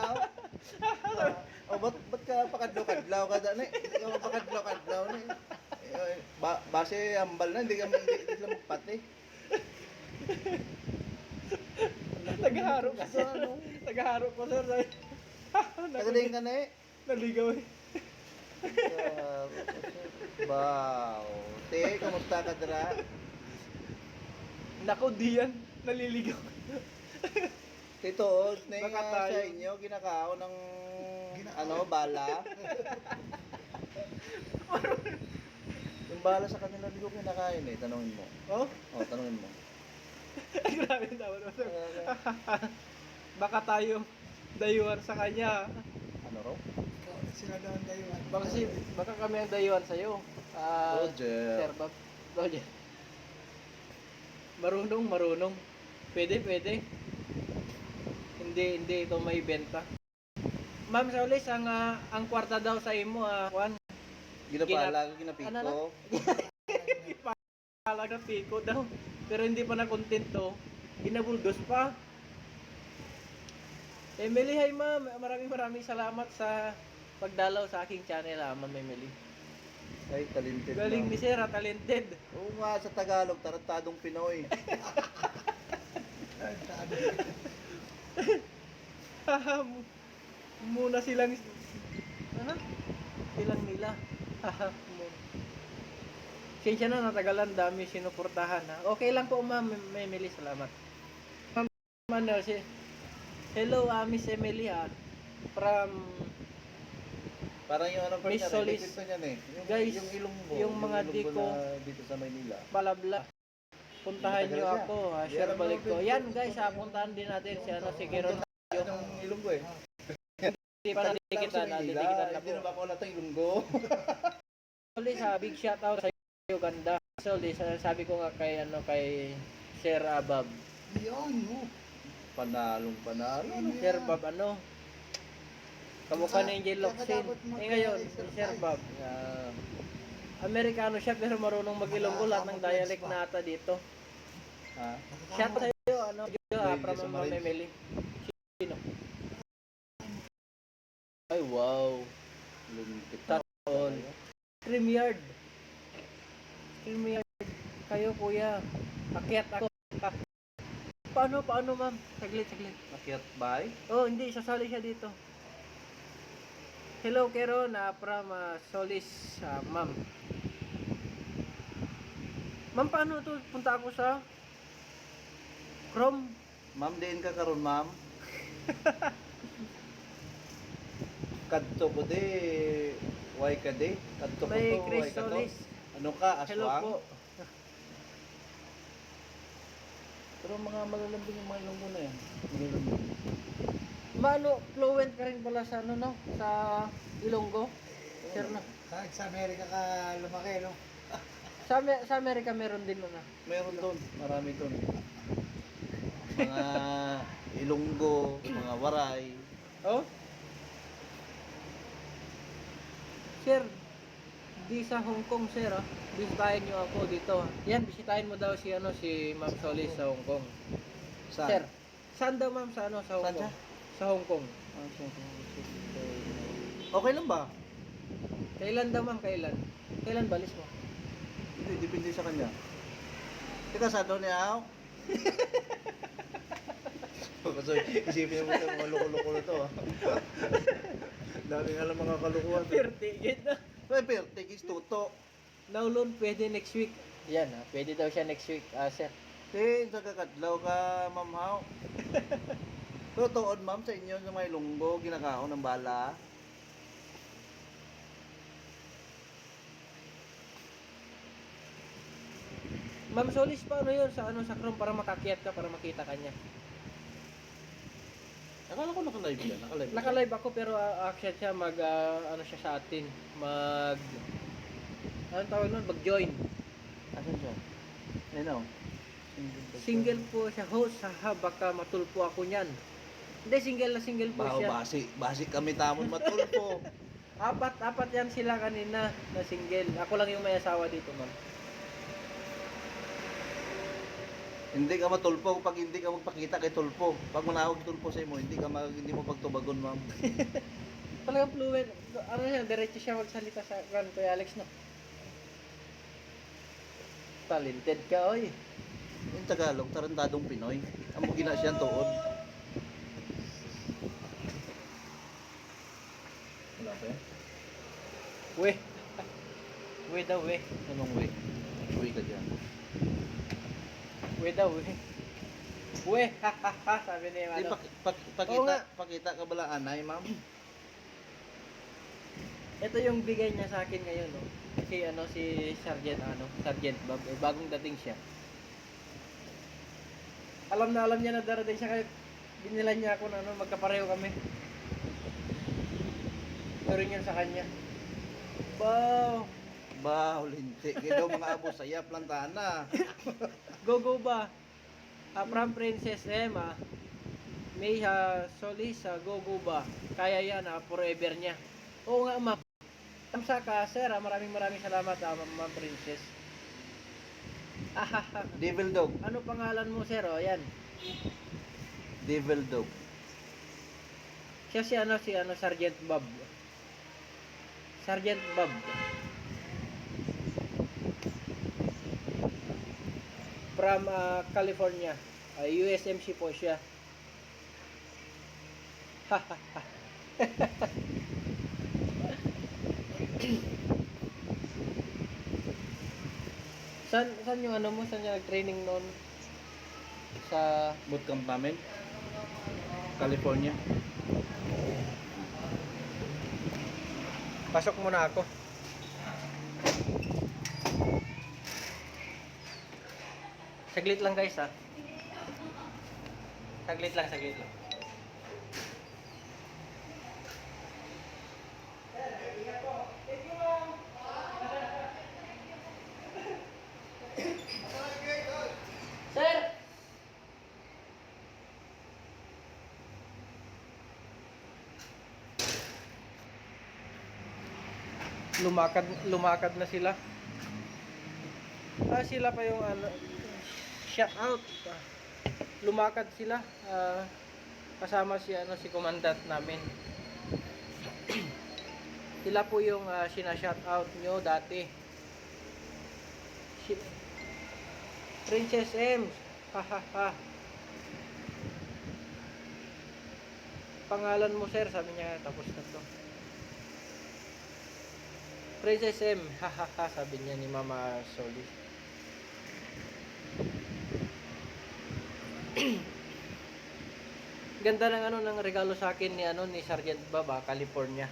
[SPEAKER 1] ba't ka pakadlaw-kadlaw ka daan eh? Hindi ka pakadlaw-kadlaw na eh. Base ambal na, hindi sila magpati.
[SPEAKER 3] Tagaharap ka, sir. Tagaharap ko, sir.
[SPEAKER 1] Tagadiin ka na eh.
[SPEAKER 3] Naligaw eh.
[SPEAKER 1] Wow. Te, kamusta ka dira?
[SPEAKER 3] Nako, diyan. Naliligaw.
[SPEAKER 1] Tito, na
[SPEAKER 3] Baka
[SPEAKER 1] sa
[SPEAKER 3] tayo.
[SPEAKER 1] inyo, ginakao ng bala. Yung bala sa kanila, hindi ko kinakain eh. Tanungin mo.
[SPEAKER 3] Oh?
[SPEAKER 1] Tanungin mo.
[SPEAKER 3] Grabe naman. Baka tayo dayuhan sa kanya.
[SPEAKER 1] Ano raw?
[SPEAKER 5] Sila daw ang dayuhan.
[SPEAKER 3] Baka kami ang dayuhan sa'yo.
[SPEAKER 1] Roger.
[SPEAKER 3] Sir Bob. Roger. Marunong. Pwede. Hindi ito may benta. Ma'am Solis, ang kwarta daw sa imo, Juan.
[SPEAKER 1] Ginapalag, ginapiko.
[SPEAKER 3] Ano Talaga piko daw. Pero hindi pa na-content to. Ginabuldos pa. Emily, hi ma'am. Maraming salamat sa pagdalaw sa aking channel, Ma'am Emily.
[SPEAKER 1] Ay, talented.
[SPEAKER 3] Galing
[SPEAKER 1] ma'am.
[SPEAKER 3] ni Sir, talented.
[SPEAKER 1] Oo nga, sa Tagalog, tarantadong Pinoy.
[SPEAKER 3] Muna silang ano? Silang nila. Sensya na natagalan, dami sinuportahan ha. Okay lang po ma'am, Emily, salamat. Ma'am, ano, hello Miss Emily from
[SPEAKER 1] Parang yung ano pa
[SPEAKER 3] Miss
[SPEAKER 1] niya,
[SPEAKER 3] Solis.
[SPEAKER 1] related to niyan eh.
[SPEAKER 3] Guys,
[SPEAKER 1] yung Ilonggo.
[SPEAKER 3] yung mga
[SPEAKER 1] Ilonggo
[SPEAKER 3] di ko-
[SPEAKER 1] na dito sa Maynila.
[SPEAKER 3] Palabla. Puntahan
[SPEAKER 1] Matagal
[SPEAKER 3] niyo
[SPEAKER 1] siya.
[SPEAKER 3] ako,
[SPEAKER 1] Di
[SPEAKER 3] share
[SPEAKER 1] alam
[SPEAKER 3] balik
[SPEAKER 1] mo,
[SPEAKER 3] ko.
[SPEAKER 1] Bill.
[SPEAKER 3] Yan guys, puntahan din natin si si Keron.
[SPEAKER 1] Yung Ilonggo eh.
[SPEAKER 3] Hindi pa natikitan,
[SPEAKER 1] Sa Maynila,
[SPEAKER 3] natikitan na
[SPEAKER 1] Hindi na
[SPEAKER 3] po.
[SPEAKER 1] ba ako wala tayong Ilonggo?
[SPEAKER 3] Solis, big shout out sa iyo, ganda. Solis, sabi ko nga kay Sir Bob.
[SPEAKER 5] Yun, oh.
[SPEAKER 1] Panalo.
[SPEAKER 3] Sir Bob, kamukha ni Angel Locsin. Ngayon, si Sir Bob, Amerikano siya pero marunong mag-Ilonggo, lahat ng dialect na ata dito.
[SPEAKER 1] Ha?
[SPEAKER 3] Shout out sa iyo,
[SPEAKER 1] Dahil
[SPEAKER 3] from
[SPEAKER 1] sa
[SPEAKER 3] Ma'am
[SPEAKER 1] Marines.
[SPEAKER 3] Emily. Sino? Ay, wow.
[SPEAKER 1] Luntik
[SPEAKER 3] All. StreamYard. Kayo kuya. Akyat ako. Paano ma'am? Saglit.
[SPEAKER 1] Makiat bay.
[SPEAKER 3] Oh, hindi. Sasali siya dito. Hello, Keron. From Solis, ma'am. Ma'am, paano to? Punta ako sa Chrome.
[SPEAKER 1] Ma'am, diin ka karon ma'am. Kadto ko de. Why ka de? Kadto ko
[SPEAKER 3] May
[SPEAKER 1] to.
[SPEAKER 3] Chris
[SPEAKER 1] Why ka to?
[SPEAKER 3] Solis.
[SPEAKER 1] Ano ka?
[SPEAKER 3] Hello
[SPEAKER 1] Aswang?
[SPEAKER 3] po.
[SPEAKER 1] Pero mga malalambing yung mga Ilonggo na yan. Malalambing.
[SPEAKER 3] Mano, fluent ka rin pala sa no? Sa Ilonggo. Sir na.
[SPEAKER 5] Kahit sa Amerika ka lumaki, no?
[SPEAKER 3] Sa Amerika meron din na.
[SPEAKER 1] Meron doon. Marami doon. Mga Ilonggo, mga Waray.
[SPEAKER 3] Oh? Sir, di sa Hong Kong, sir, bisitahin niyo ako dito. Yan, bisitahin mo daw si Ma'am Solis sa Hong Kong.
[SPEAKER 1] Saan?
[SPEAKER 3] Sir, saan daw ma'am sa Hong
[SPEAKER 1] Saan
[SPEAKER 3] Kong?
[SPEAKER 1] siya?
[SPEAKER 3] Sa Hong Kong.
[SPEAKER 1] Okay lang ba?
[SPEAKER 3] Kailan daw ma'am, kailan? Kailan balis mo?
[SPEAKER 1] Hindi, depende sa kanya. Teka, saan daw niya ako? Kasi isipin mo ito, mga loko-loko na to ah. Daming alam mga kalukuhan.
[SPEAKER 3] Tigit na.
[SPEAKER 1] Well, tigis tuto.
[SPEAKER 3] Naulon, pwede next week. Yan pwede daw siya next week, sir.
[SPEAKER 1] Sa kakadlaw ka, ma'am Hao. Pero tuod ma'am sa inyo sa mga Ilonggo, ginakaon ng bala.
[SPEAKER 3] Ma'am Solis, paano yun sa sa Chrome para makakyat ka, para makita kanya?
[SPEAKER 1] Akala ko naka-live yan, naka-live.
[SPEAKER 3] Naka-live ako pero actually siya siya sa atin, anong tawag nun? Mag-join.
[SPEAKER 1] Asan siya? Ayun o.
[SPEAKER 3] Single po siya, host, baka matulpo ako niyan. Hindi, single po
[SPEAKER 1] Baho,
[SPEAKER 3] siya.
[SPEAKER 1] basi kami tamon matulpo.
[SPEAKER 3] Apat yan sila kanina na single. Ako lang yung may asawa dito, ma'am.
[SPEAKER 1] Hindi ka matulpo pag hindi ka magpakita kay tulpo. Pag manawag tulpo sa imo, hindi mo pagtubagon, ma'am.
[SPEAKER 3] Talagang fluent. Ano siya, diretso siya magsalita sa Kuya Alex, no? Talented ka, oy.
[SPEAKER 1] Yung Tagalog, tarantadong Pinoy. Amo gina siyang tuod. Wala pa yan?
[SPEAKER 3] We daw, we.
[SPEAKER 1] Anong way? Way ka dyan.
[SPEAKER 3] We daw, we. We, ha, sabi ni
[SPEAKER 1] Di,
[SPEAKER 3] ano. Oo nga.
[SPEAKER 1] pakita ka bala anay, ma'am?
[SPEAKER 3] Ito yung bigay niya sa akin ngayon, no? Kasi si Sergeant Bob, bagong dating siya. alam niya na darating siya, kaya binilan niya ako na ano, magkapareho kami. Meron yan sa kanya. Wow!
[SPEAKER 1] Ba, linti. Kaya daw mga abo sayap lang tana.
[SPEAKER 3] Go ba? From Princess Emma. May Solis go ba? Kaya yan forever niya. Oo nga ma'am. Kamsa ka sir, maraming salamat ma'am Princess.
[SPEAKER 1] Devil dog.
[SPEAKER 3] Ano pangalan mo sir? O yan.
[SPEAKER 1] Devil dog.
[SPEAKER 3] Siya si Sergeant Bob. Sergeant Bob. From California. USMC po siya. Saan yung ano mo? Saan yung nag-training noon? Sa
[SPEAKER 1] Bootcamp namin. California.
[SPEAKER 3] pasok muna ako. Saglit lang guys ha. Saglit lang. Sir! Lumakad na sila. Sila pa yung ano, shout out. Lumakad sila. Kasama si commandant namin. Sila po yung sina-shout out nyo dati. Princess M. Pangalan mo sir, sabi niya, tapos na to. Princess M. Sabi niya ni Mama Solis. Ganda ng regalo sa akin ni Sergeant Baba, California.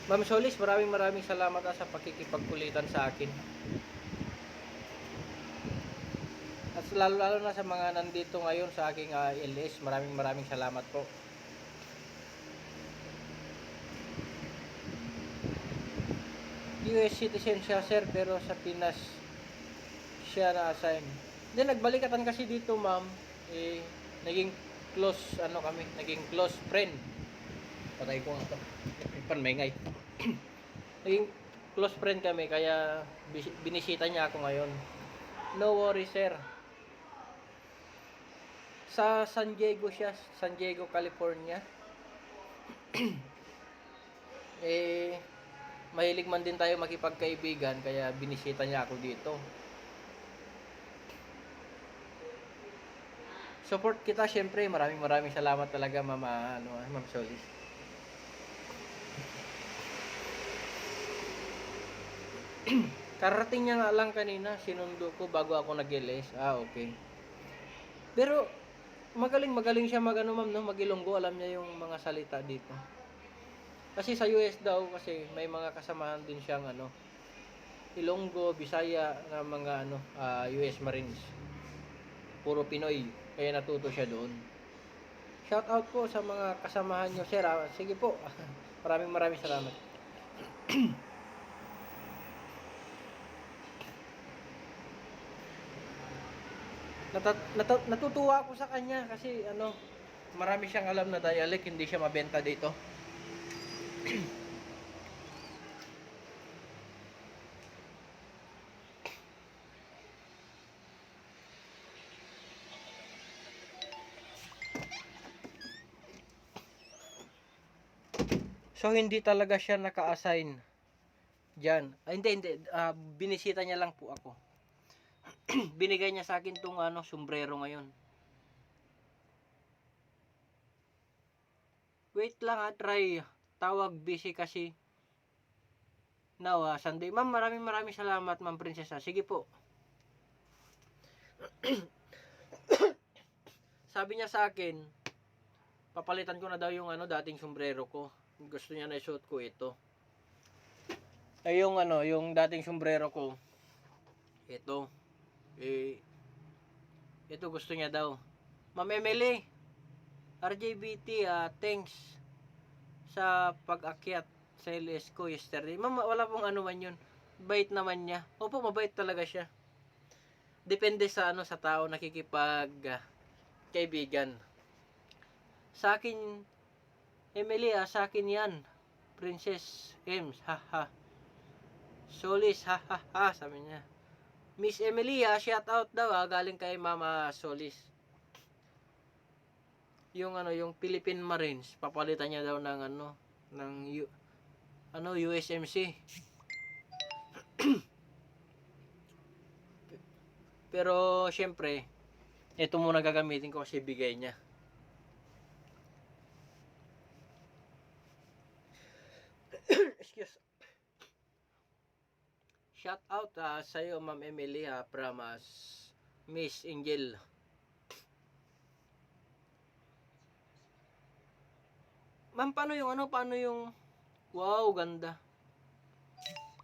[SPEAKER 3] Ma'am Solis, maraming salamat sa pakikipagkulitan sa akin. At lalo na sa mga nandito ngayon sa aking LS, maraming salamat po. US citizen siya sir, pero sa Pinas siya na-assign. Then nagbalikatan kasi dito ma'am, naging close naging close friend. Patay ko nga to. Maingay. Naging close friend kami, kaya binisita niya ako ngayon. No worry sir. Sa San Diego siya, San Diego, California. Mahilig man din tayo makipagkaibigan, kaya binisita niya ako dito. Support kita syempre, maraming salamat talaga Ma'am Solis. Karating niya nga lang kanina, sinundo ko bago ako nag-LS. Okay. Pero magaling siya ma'am, no? Mag-Ilonggo, alam niya yung mga salita dito. Kasi sa US daw, kasi may mga kasamahan din siyang Ilonggo, Bisaya na mga US Marines. Puro Pinoy, kaya natuto siya doon. Shout out po sa mga kasamahan niyo, sir. Sige po. Maraming salamat. Natutuwa ako sa kanya kasi marami siyang alam na dialect, hindi siya mabenta dito. So hindi talaga siya naka-assign diyan. Hindi. Binisita niya lang po ako. Binigay niya sa akin tong sombrero ngayon. Wait lang try. Tawag, busy kasi. Now, Sunday. Ma'am, maraming salamat, Ma'am Prinsesa. Sige po. Sabi niya sa akin, papalitan ko na daw yung ano dating sombrero ko. Gusto niya na isuot ko ito. Ay yung ano, yung dating sombrero ko. Ito. Ito gusto niya daw. Ma'am Emily, RJBT, thanks sa pag-akyat sa LS ko yesterday. Ma'am, wala pong ano man yun. Bait naman niya. Opo, mabait talaga siya. Depende sa ano sa tao nakikipag kaibigan. Sa akin, Emily, sa akin yan. Princess Ems, haha. Solis, haha, sabi niya. Miss Emily, shout out daw, galing kay Mama Solis. Yung ano, yung Philippine Marines, papalitan niya daw ng ano, ng USMC. Pero syempre, ito muna gagamitin ko kasi bigay niya. Excuse. Shout out sa iyo, Ma'am Emily, from Miss Angel. Ma'am, paano yung ano? Paano yung... Wow, ganda.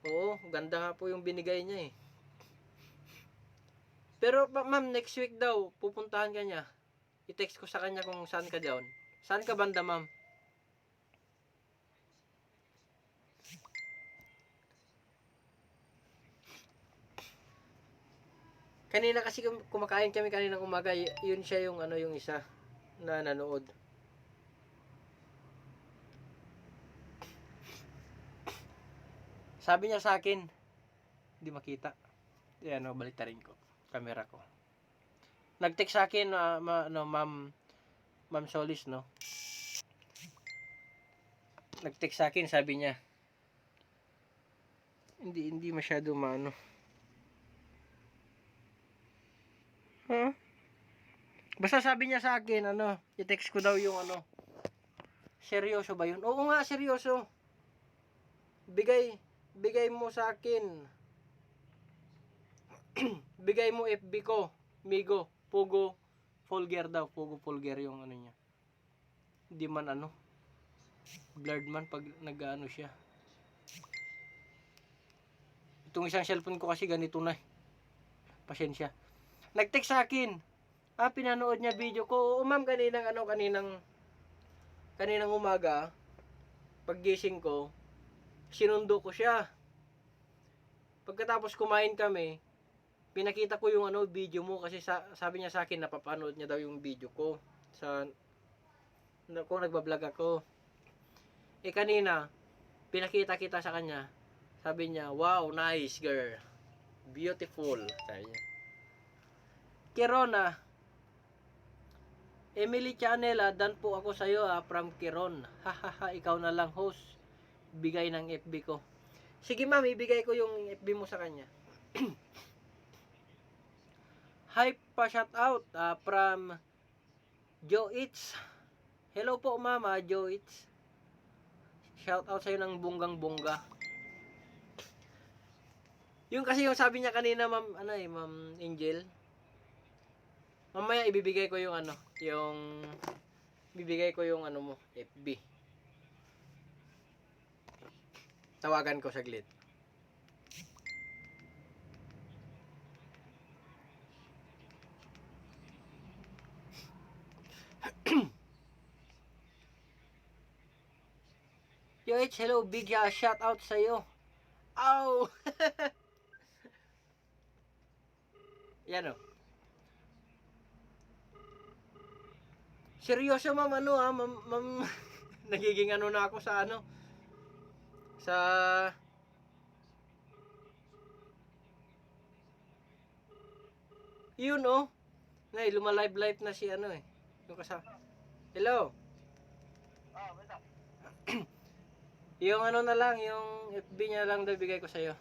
[SPEAKER 3] Oo, ganda nga po yung binigay niya eh. Pero ma'am, next week daw, pupuntahan ka niya. I-text ko sa kanya kung saan ka doon. Saan ka banda, ma'am? Kanina kasi kumakain kami kaninang umaga, yun siya yung ano yung isa na nanood. Sabi niya sa akin, hindi makita. Yan, baliktarin ko. Camera ko. Nag-text sa akin, Ma'am Solis, no? Nag-text sa akin, sabi niya, hindi masyado maano. Huh? Basta sabi niya sa akin, i-text ko daw yung ano. Seryoso ba yun? Oo nga, seryoso. Bigay mo sa akin. Bigay mo FB ko. Migo. Pugo. Folger daw. Pugo Folger yung ano niya. Hindi man ano. Blurred man pag nag-ano siya. Itong isang cellphone ko kasi ganito na. Pasensya. Nag-text sa akin. Pinanood niya video ko. Oo ma'am, kaninang umaga. Paggising ko, sinundo ko siya. Pagkatapos kumain kami, pinakita ko yung video mo kasi sabi niya sa akin napapanood niya daw yung video ko kung nagbablog ako. Kanina pinakita kita sa kanya. Sabi niya, "Wow, nice girl. Beautiful." Sabi niya. Kirona, Emily Channel, dan po ako sa iyo from Kiron. Hahaha, ikaw na lang host. Bigay ng FB ko. Sige ma'am, ibigay ko yung FB mo sa kanya. Hi pa shout out from Joe Eats. Hello po mama, Joe Eats. Shout out sa iyo ng bonggang-bongga. Yung kasi yung sabi niya kanina ma'am, Ma'am Angel. Mamaya ibibigay ko yung mo, FB. Tawagan ko saglit. Yo, hello, big shout out sa iyo. Ow! Yan o. Seryoso ma'am, ma'am, nagiging na ako sa sa yun lumalive na si yung kasama. Hello. Yung na lang, yung FB niya lang daw bigay ko sa iyo.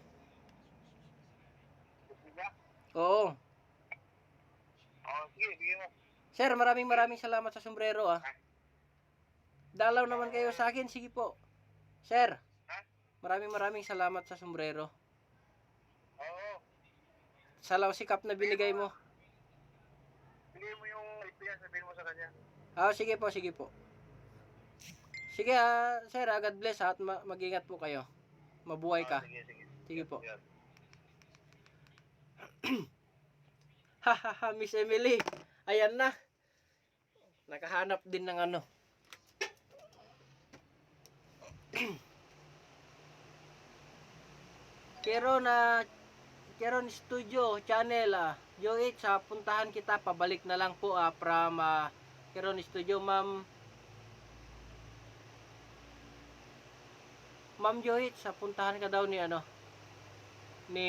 [SPEAKER 3] Oo.
[SPEAKER 7] Sige, bigyan mo.
[SPEAKER 3] Sir, maraming salamat sa sombrero Dalaw naman kayo sa akin, sige po. Sir, maraming salamat sa sombrero.
[SPEAKER 7] Oo.
[SPEAKER 3] Sa sikap na binigay mo.
[SPEAKER 7] Bigyan mo yung IPN, sabihin mo sa kanya.
[SPEAKER 3] Sige po. Sige sir, God bless at mag-ingat po kayo. Mabuhay ka.
[SPEAKER 7] Sige, sige.
[SPEAKER 3] Sige po.
[SPEAKER 7] Yan.
[SPEAKER 3] Hahaha, Miss Emily. Ayan na. Nakahanap din ng ano. Keron Studio Channel Joit, sa puntahan kita, pabalik na lang po from Keron Studio, Ma'am Joit, sa puntahan ka daw ni ano ni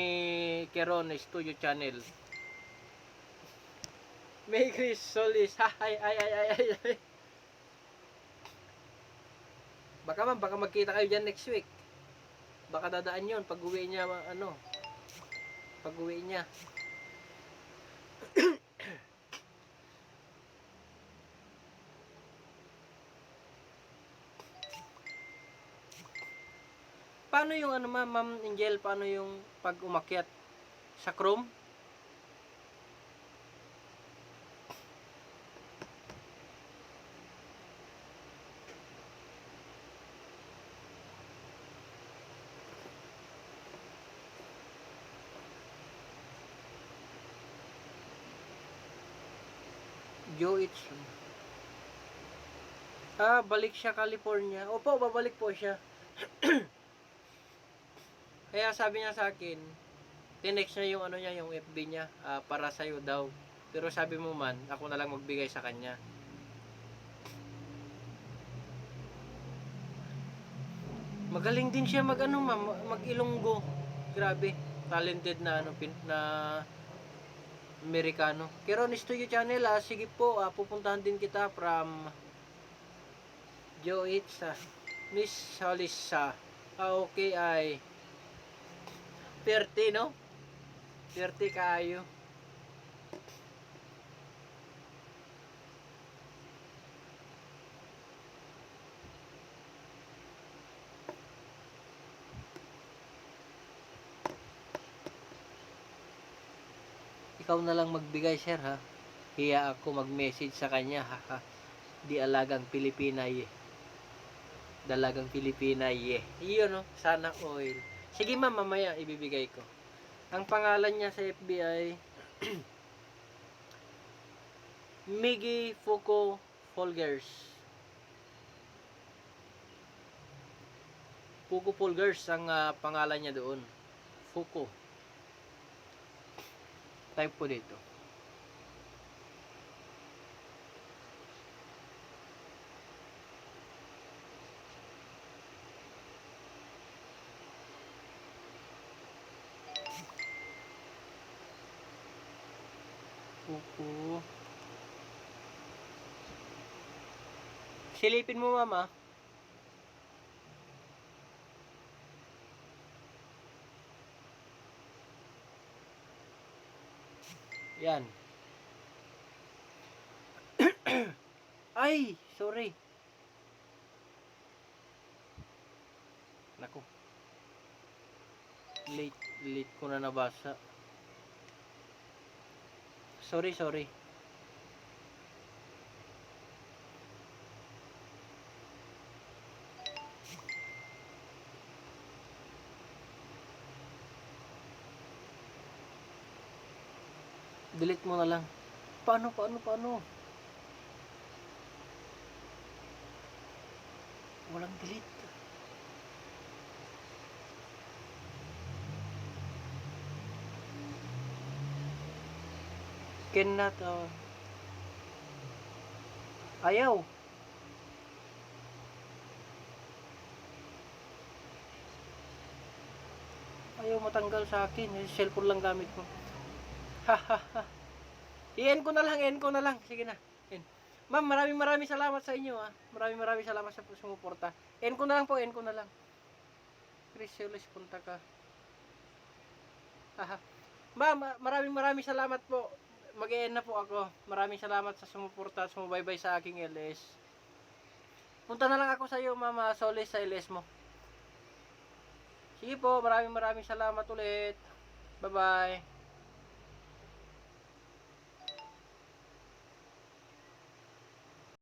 [SPEAKER 3] Keron Studio Channel. May Chris Solis. Ay. Baka magkita kayo dyan next week. Baka dadaan yun pag uwi niya, pag uwi niya. Paano yung Ma'am Angel, paano yung pag umakyat sa Chrome? Joits. Balik siya California. Opo, babalik po siya. Kaya sabi niya sa akin, tinext niya yung yung FB niya, para sa'yo daw. Pero sabi mo man, ako na lang magbigay sa kanya. Magaling din siya mag-Ilonggo. Grabe, talented na na Amerikano. Keron Studio Channel, sige po, pupuntahan din kita from Joits, Miss Solis. Okay, ay Perti, no? Perti kayo. Ikaw na lang magbigay, sir, ha? Hiya ako mag-message sa kanya, ha? Di alagang Pilipina, Dalagang Pilipina, Iyon, no? Sana oil. Sige, ma'am, mamaya ibibigay ko. Ang pangalan niya sa FBI, Miggy Fuko Folgers. Fuko Folgers ang pangalan niya doon. Fuko. Type po dito. Fuko. Silipin mo, mama. Yan. Ay, sorry. Naku. Late ko na nabasa. Sorry. Delete mo na lang. Paano? Walang delete. Cannot, ayaw. Ayaw matanggal sa akin. Cellphone lang gamit ko. I-end ko na lang. Sige na. End. Ma'am, maraming salamat sa inyo, Maraming salamat sa sumuporta. End ko na lang. Chris Solis, punta ka. Ma'am, maraming salamat po. Mag-e-end na po ako. Maraming salamat sa sumuporta at sumubaybay sa aking LS. Punta na lang ako sa iyo, Ma'am Solis, sa LS mo. Sige po, maraming salamat ulit. Bye-bye.